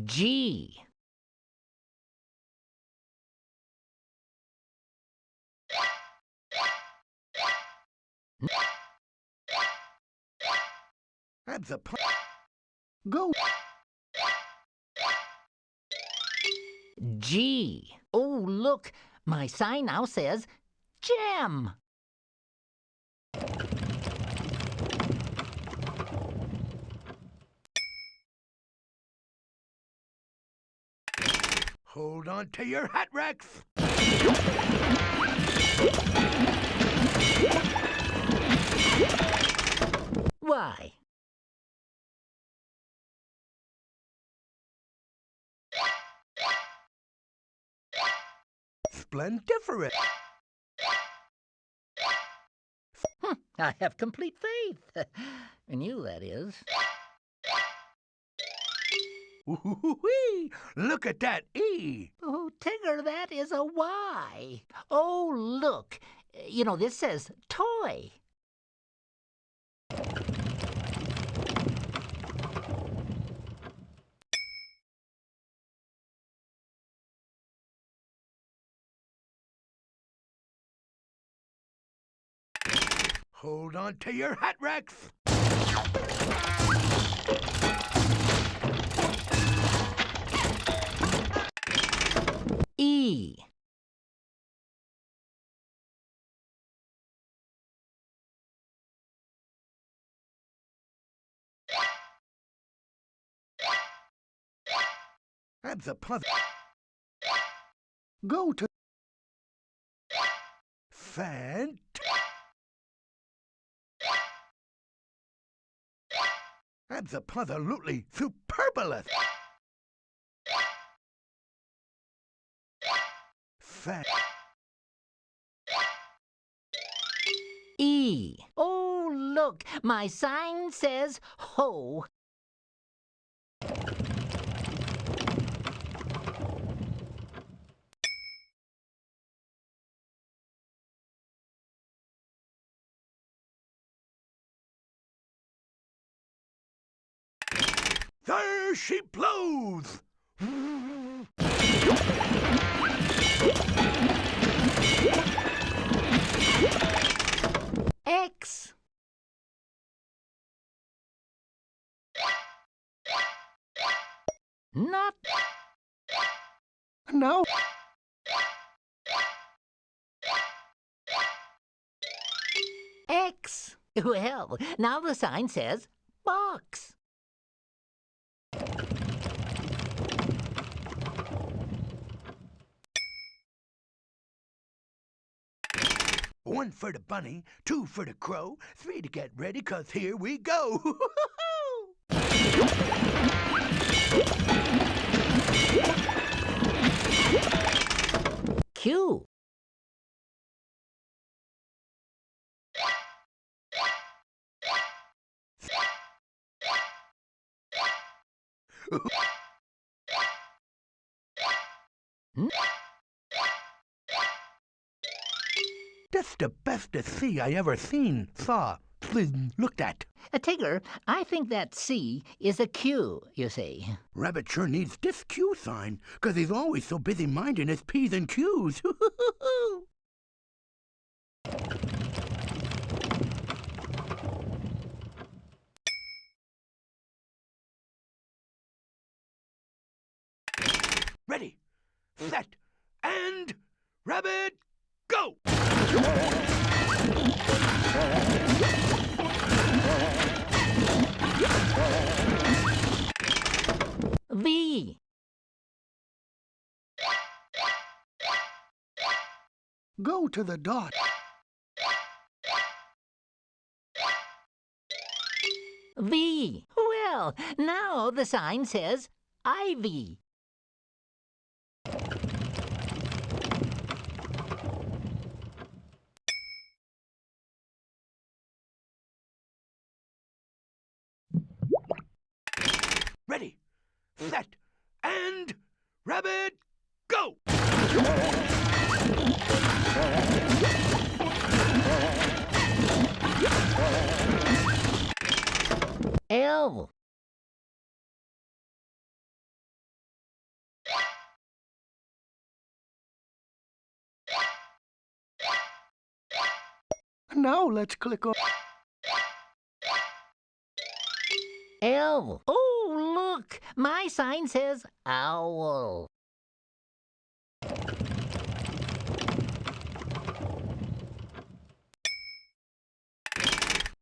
G. That's a Go. G. Oh, look. My sign now says gem. Hold on to your hat racks. Why? Splendiferous. I have complete faith. In you, that is. Ooh-wee! Look at that E. Oh, Tigger, that is a Y. Oh, look. You know, this says toy. Hold on to your hat racks. E. That's a puzzle. Go to. Fant. That's a puzzle-lutely superbulous. Fant. E. Oh, look. My sign says ho. There she blows. X. Not. Now. X. Well, now the sign says box. 1 for the bunny, 2 for the crow, 3 to get ready, 'cause here we go. Q. That's the bestest C I ever looked at. Tigger, I think that C is a Q, you see. Rabbit sure needs this Q sign, 'cause he's always so busy minding his P's and Q's. Ready, set, and rabbit, go! V. Go to the dot. V. Well, now the sign says Ivy. Ready, set, and rabbit, go! L. Now let's click on... L. Oh, look! My sign says owl.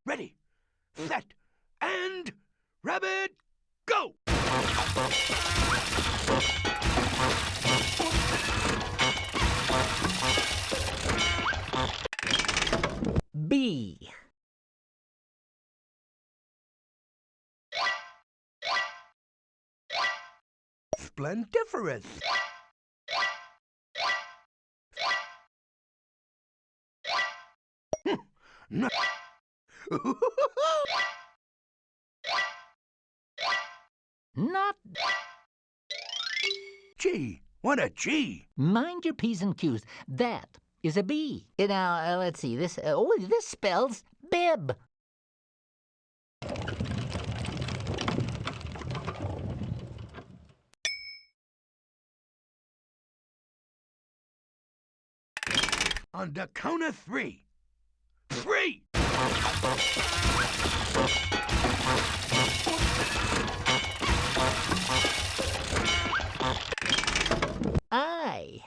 Ready, set, and rabbit, go! B. Splendiferous! No. Not. G. What a G! Mind your P's and Q's. That is a B. Now, let's see. This spells bib. On the count of 3. 3! I.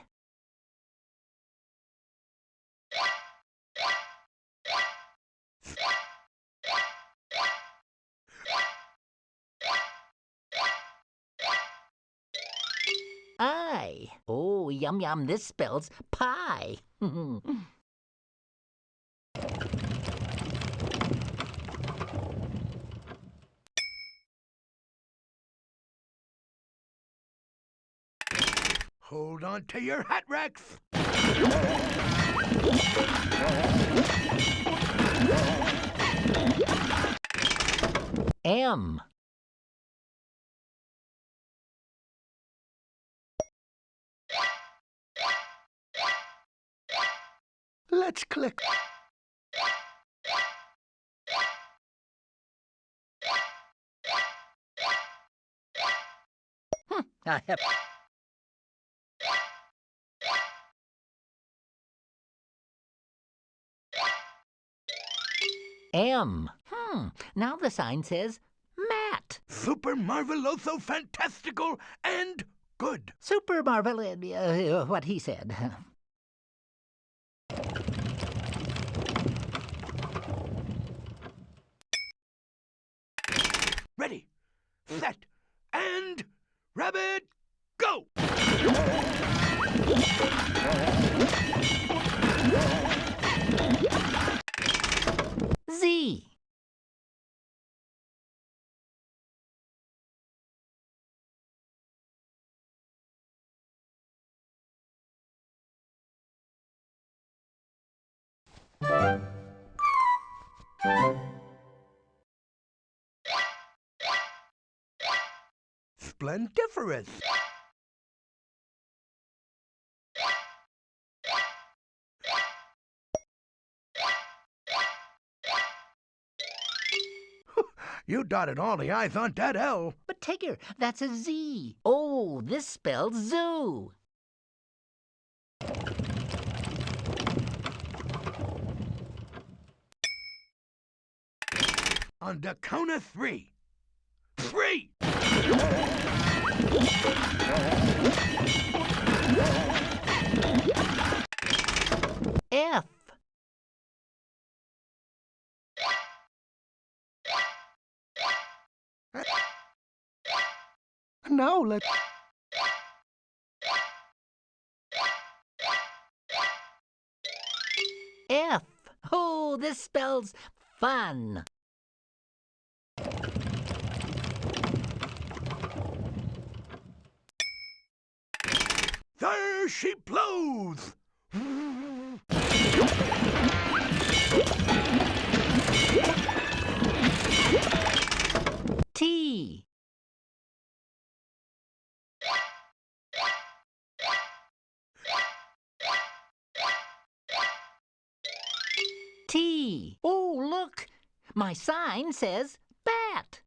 I. Oh, yum yum, this spells pie. Hold on to your hat racks! M. Let's click... I have... M. Now the sign says Matt. Super marveloso fantastical and good. Super marvelous, what he said. Ready, set, and rabbit, go! Splendiferous. You dotted all the I's on that L. But Tigger, that's a Z. Oh, this spells zoo. On the count of three. 3! F. Now let's... F. Oh, this spells fun. There she blows! T. T. Oh, look! My sign says bat.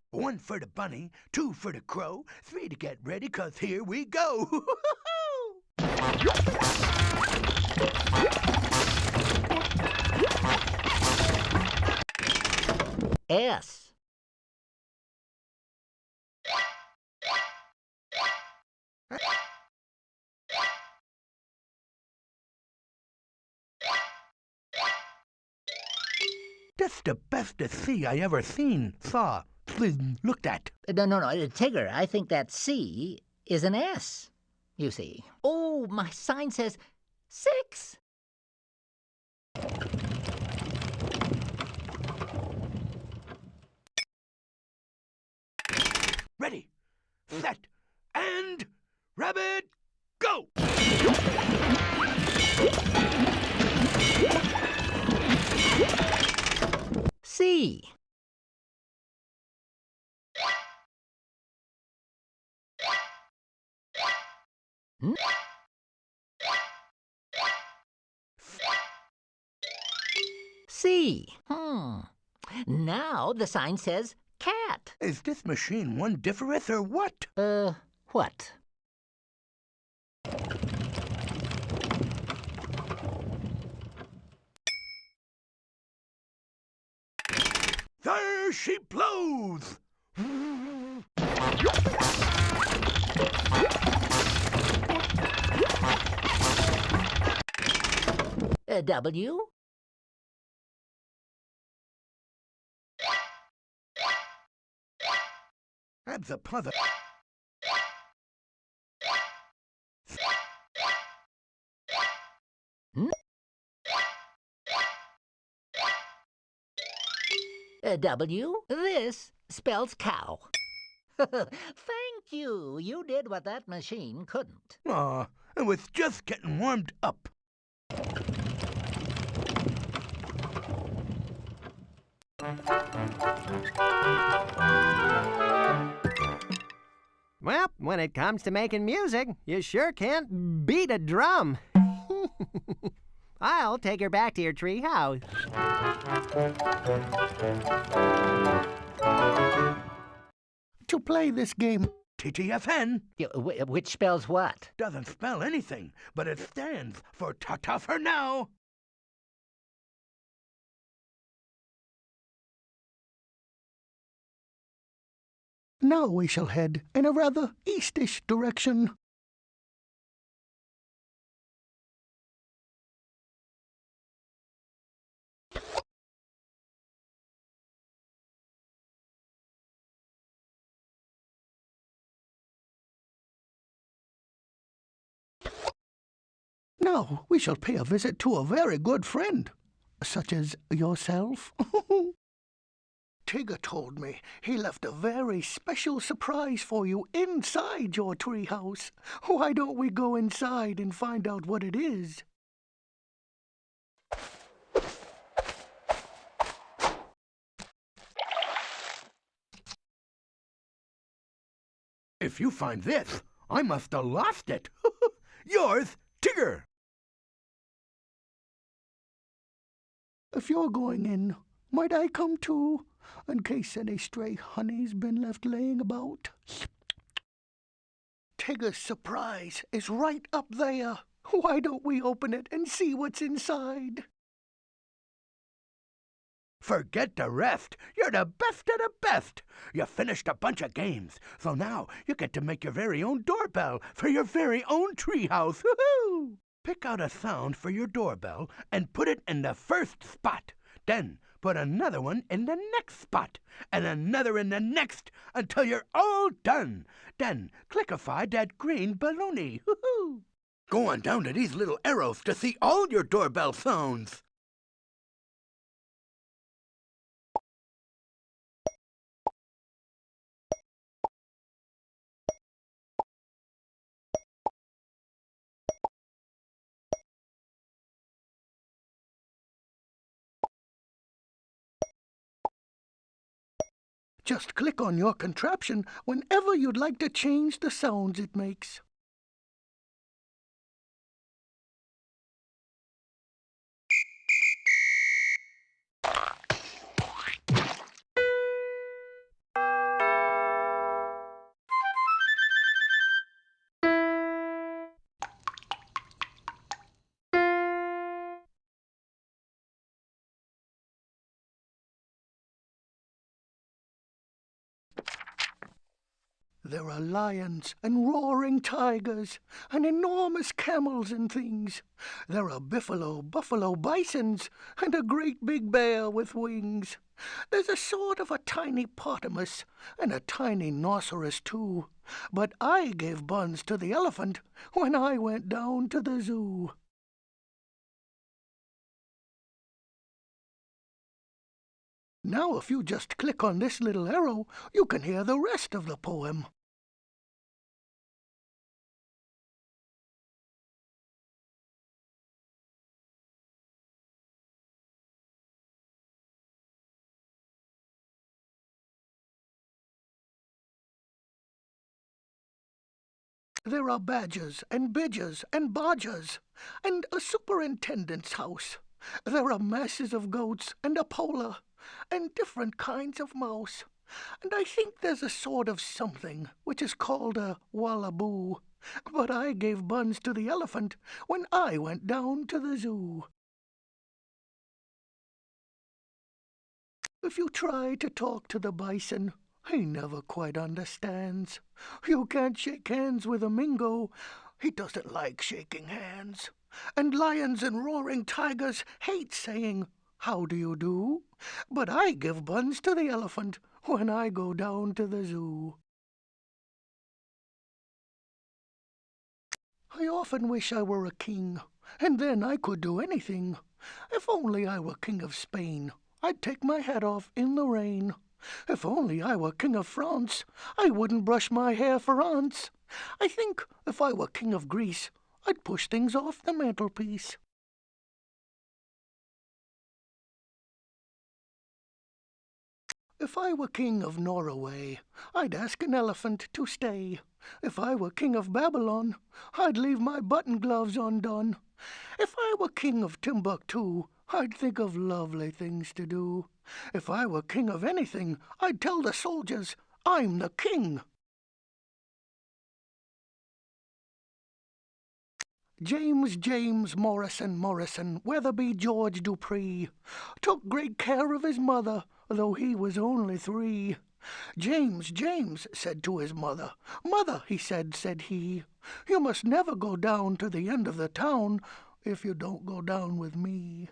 One for the bunny, 2 for the crow, 3 to get ready, 'cause here we go! S. That's the bestest C I ever seen, saw, looked at. No, Tigger, I think that C is an S, you see. Oh, my sign says 6. Ready, set, and rabbit, go! C. Hmm? C. Now the sign says cat. Is this machine one differeth or what? What? There she blows! W? That's a puzzle. W? This spells cow. Thank you. You did what that machine couldn't. Aw, it was just getting warmed up. Well, when it comes to making music, you sure can't beat a drum. I'll take her back to your treehouse. To play this game, TTFN Which spells what? doesn't spell anything, but it stands for ta-ta for now. now we shall head in a rather eastish direction. Now we shall pay a visit to a very good friend, such as yourself. Tigger told me he left a very special surprise for you inside your treehouse. Why don't we go inside and find out what it is? If you find this, I must have lost it. Yours, Tigger. If you're going in, might I come too, in case any stray honey's been left laying about? Tigger's surprise is right up there. Why don't we open it and see what's inside? Forget the rest. You're the best of the best. You finished a bunch of games, so now you get to make your very own doorbell for your very own treehouse. Woohoo! Pick out a sound for your doorbell and put it in the first spot. Then put another one in the next spot, and another in the next, until you're all done. Then clickify that green balloony. Woohoo! Go on down to these little arrows to see all your doorbell sounds. Just click on your contraption whenever you'd like to change the sounds it makes. There are lions and roaring tigers and enormous camels and things. There are buffalo bisons and a great big bear with wings. There's a sort of a tiny potamus and a tiny rhinoceros too. But I gave buns to the elephant when I went down to the zoo. Now if you just click on this little arrow, you can hear the rest of the poem. There are badgers and bidgers and bodgers, and a superintendent's house. There are masses of goats and a polar, and different kinds of mouse. And I think there's a sort of something which is called a wallaboo. But I gave buns to the elephant when I went down to the zoo. If you try to talk to the bison, he never quite understands. You can't shake hands with a Mingo. He doesn't like shaking hands. And lions and roaring tigers hate saying, "How do you do?" But I give buns to the elephant when I go down to the zoo. I often wish I were a king, and then I could do anything. If only I were king of Spain, I'd take my hat off in the rain. If only I were king of France, I wouldn't brush my hair for aunts. I think if I were king of Greece, I'd push things off the mantelpiece. If I were king of Norway, I'd ask an elephant to stay. If I were king of Babylon, I'd leave my button gloves undone. If I were king of Timbuktu, I'd think of lovely things to do. If I were king of anything, I'd tell the soldiers, I'm the king. James Morrison, Weatherby George Dupree, took great care of his mother, though he was only 3. James said to his mother, "Mother," he said he, "you must never go down to the end of the town if you don't go down with me."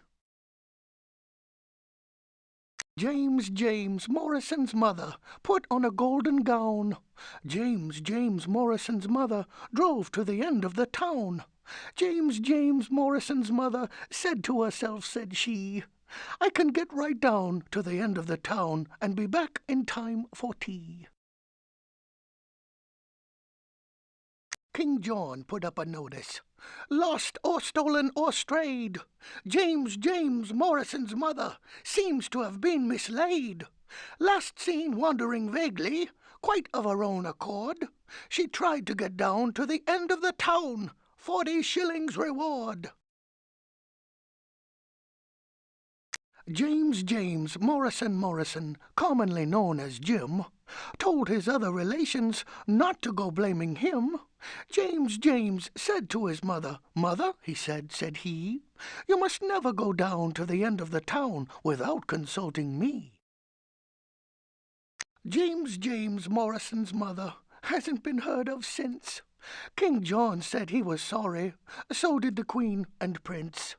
James Morrison's mother put on a golden gown. James Morrison's mother drove to the end of the town. James Morrison's mother said to herself, said she, I can get right down to the end of the town and be back in time for tea. King John put up a notice. Lost or stolen or strayed. James Morrison's mother seems to have been mislaid. Last seen wandering vaguely, quite of her own accord. She tried to get down to the end of the town. 40 shillings reward. James Morrison, commonly known as Jim, told his other relations not to go blaming him. James said to his mother, "Mother," he said he, "you must never go down to the end of the town without consulting me." James Morrison's mother hasn't been heard of since. King John said he was sorry, so did the Queen and Prince.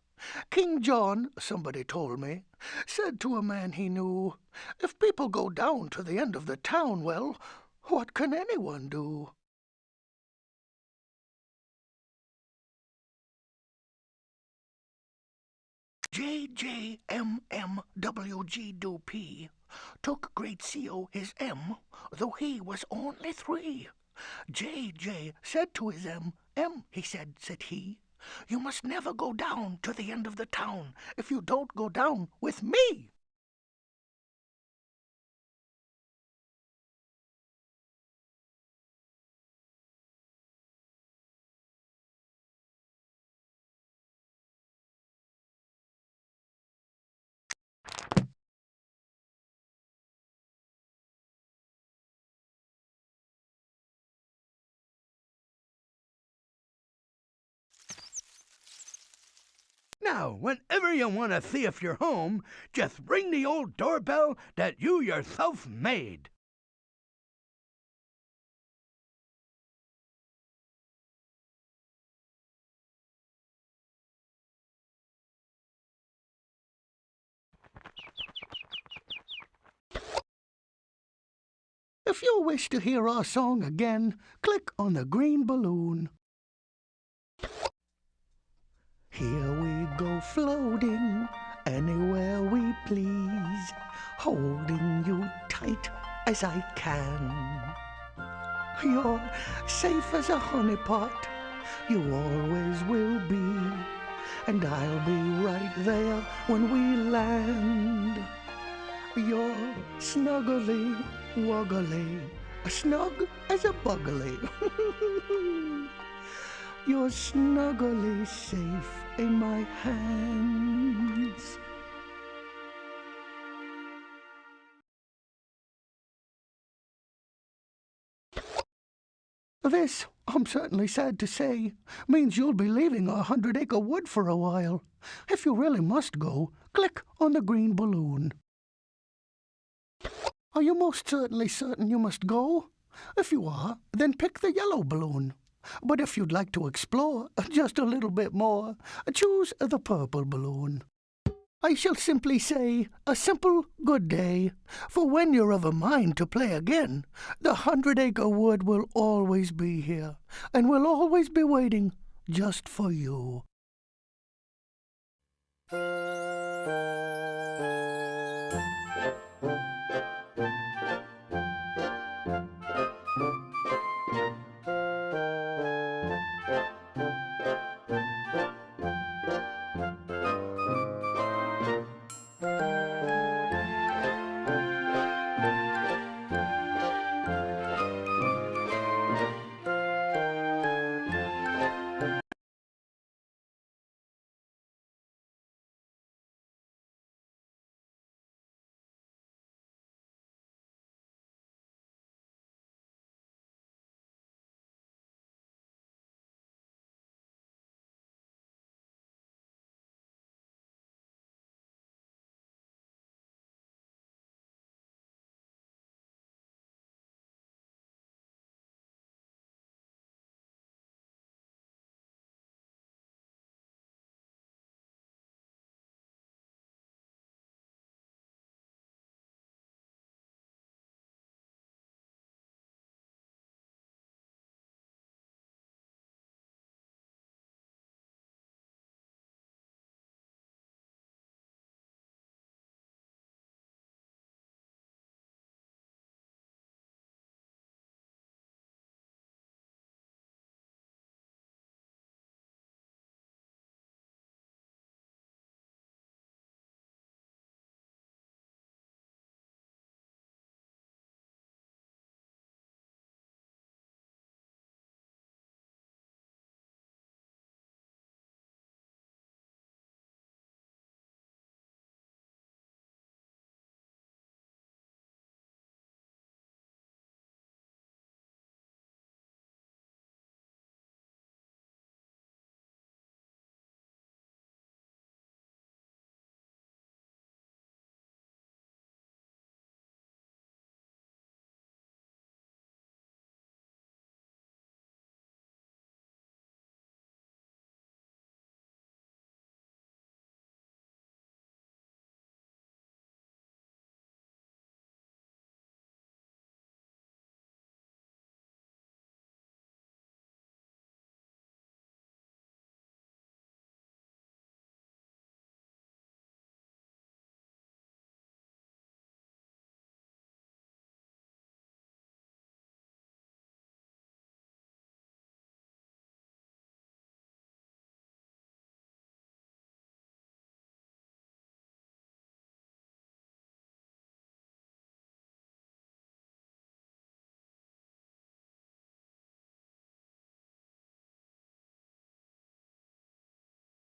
King John, somebody told me, said to a man he knew, "If people go down to the end of the town, well, what can anyone do?" JJMMWG took great CO his M, though he was only 3. JJ said to his M, he said he, "You must never go down to the end of the town if you don't go down with me." Now, whenever you want to see if you're home, just ring the old doorbell that you yourself made. If you wish to hear our song again, click on the green balloon. Here we go floating anywhere we please, holding you tight as I can. You're safe as a honeypot, you always will be, and I'll be right there when we land. You're snuggly, wuggly, snug as a buggly. You're snuggly safe in my hands. This, I'm certainly sad to say, means you'll be leaving our 100-acre wood for a while. If you really must go, click on the green balloon. Are you most certainly certain you must go? If you are, then pick the yellow balloon. But if you'd like to explore just a little bit more, choose the purple balloon. I shall simply say a simple good day, for when you're of a mind to play again, the 100-acre wood will always be here, and will always be waiting just for you.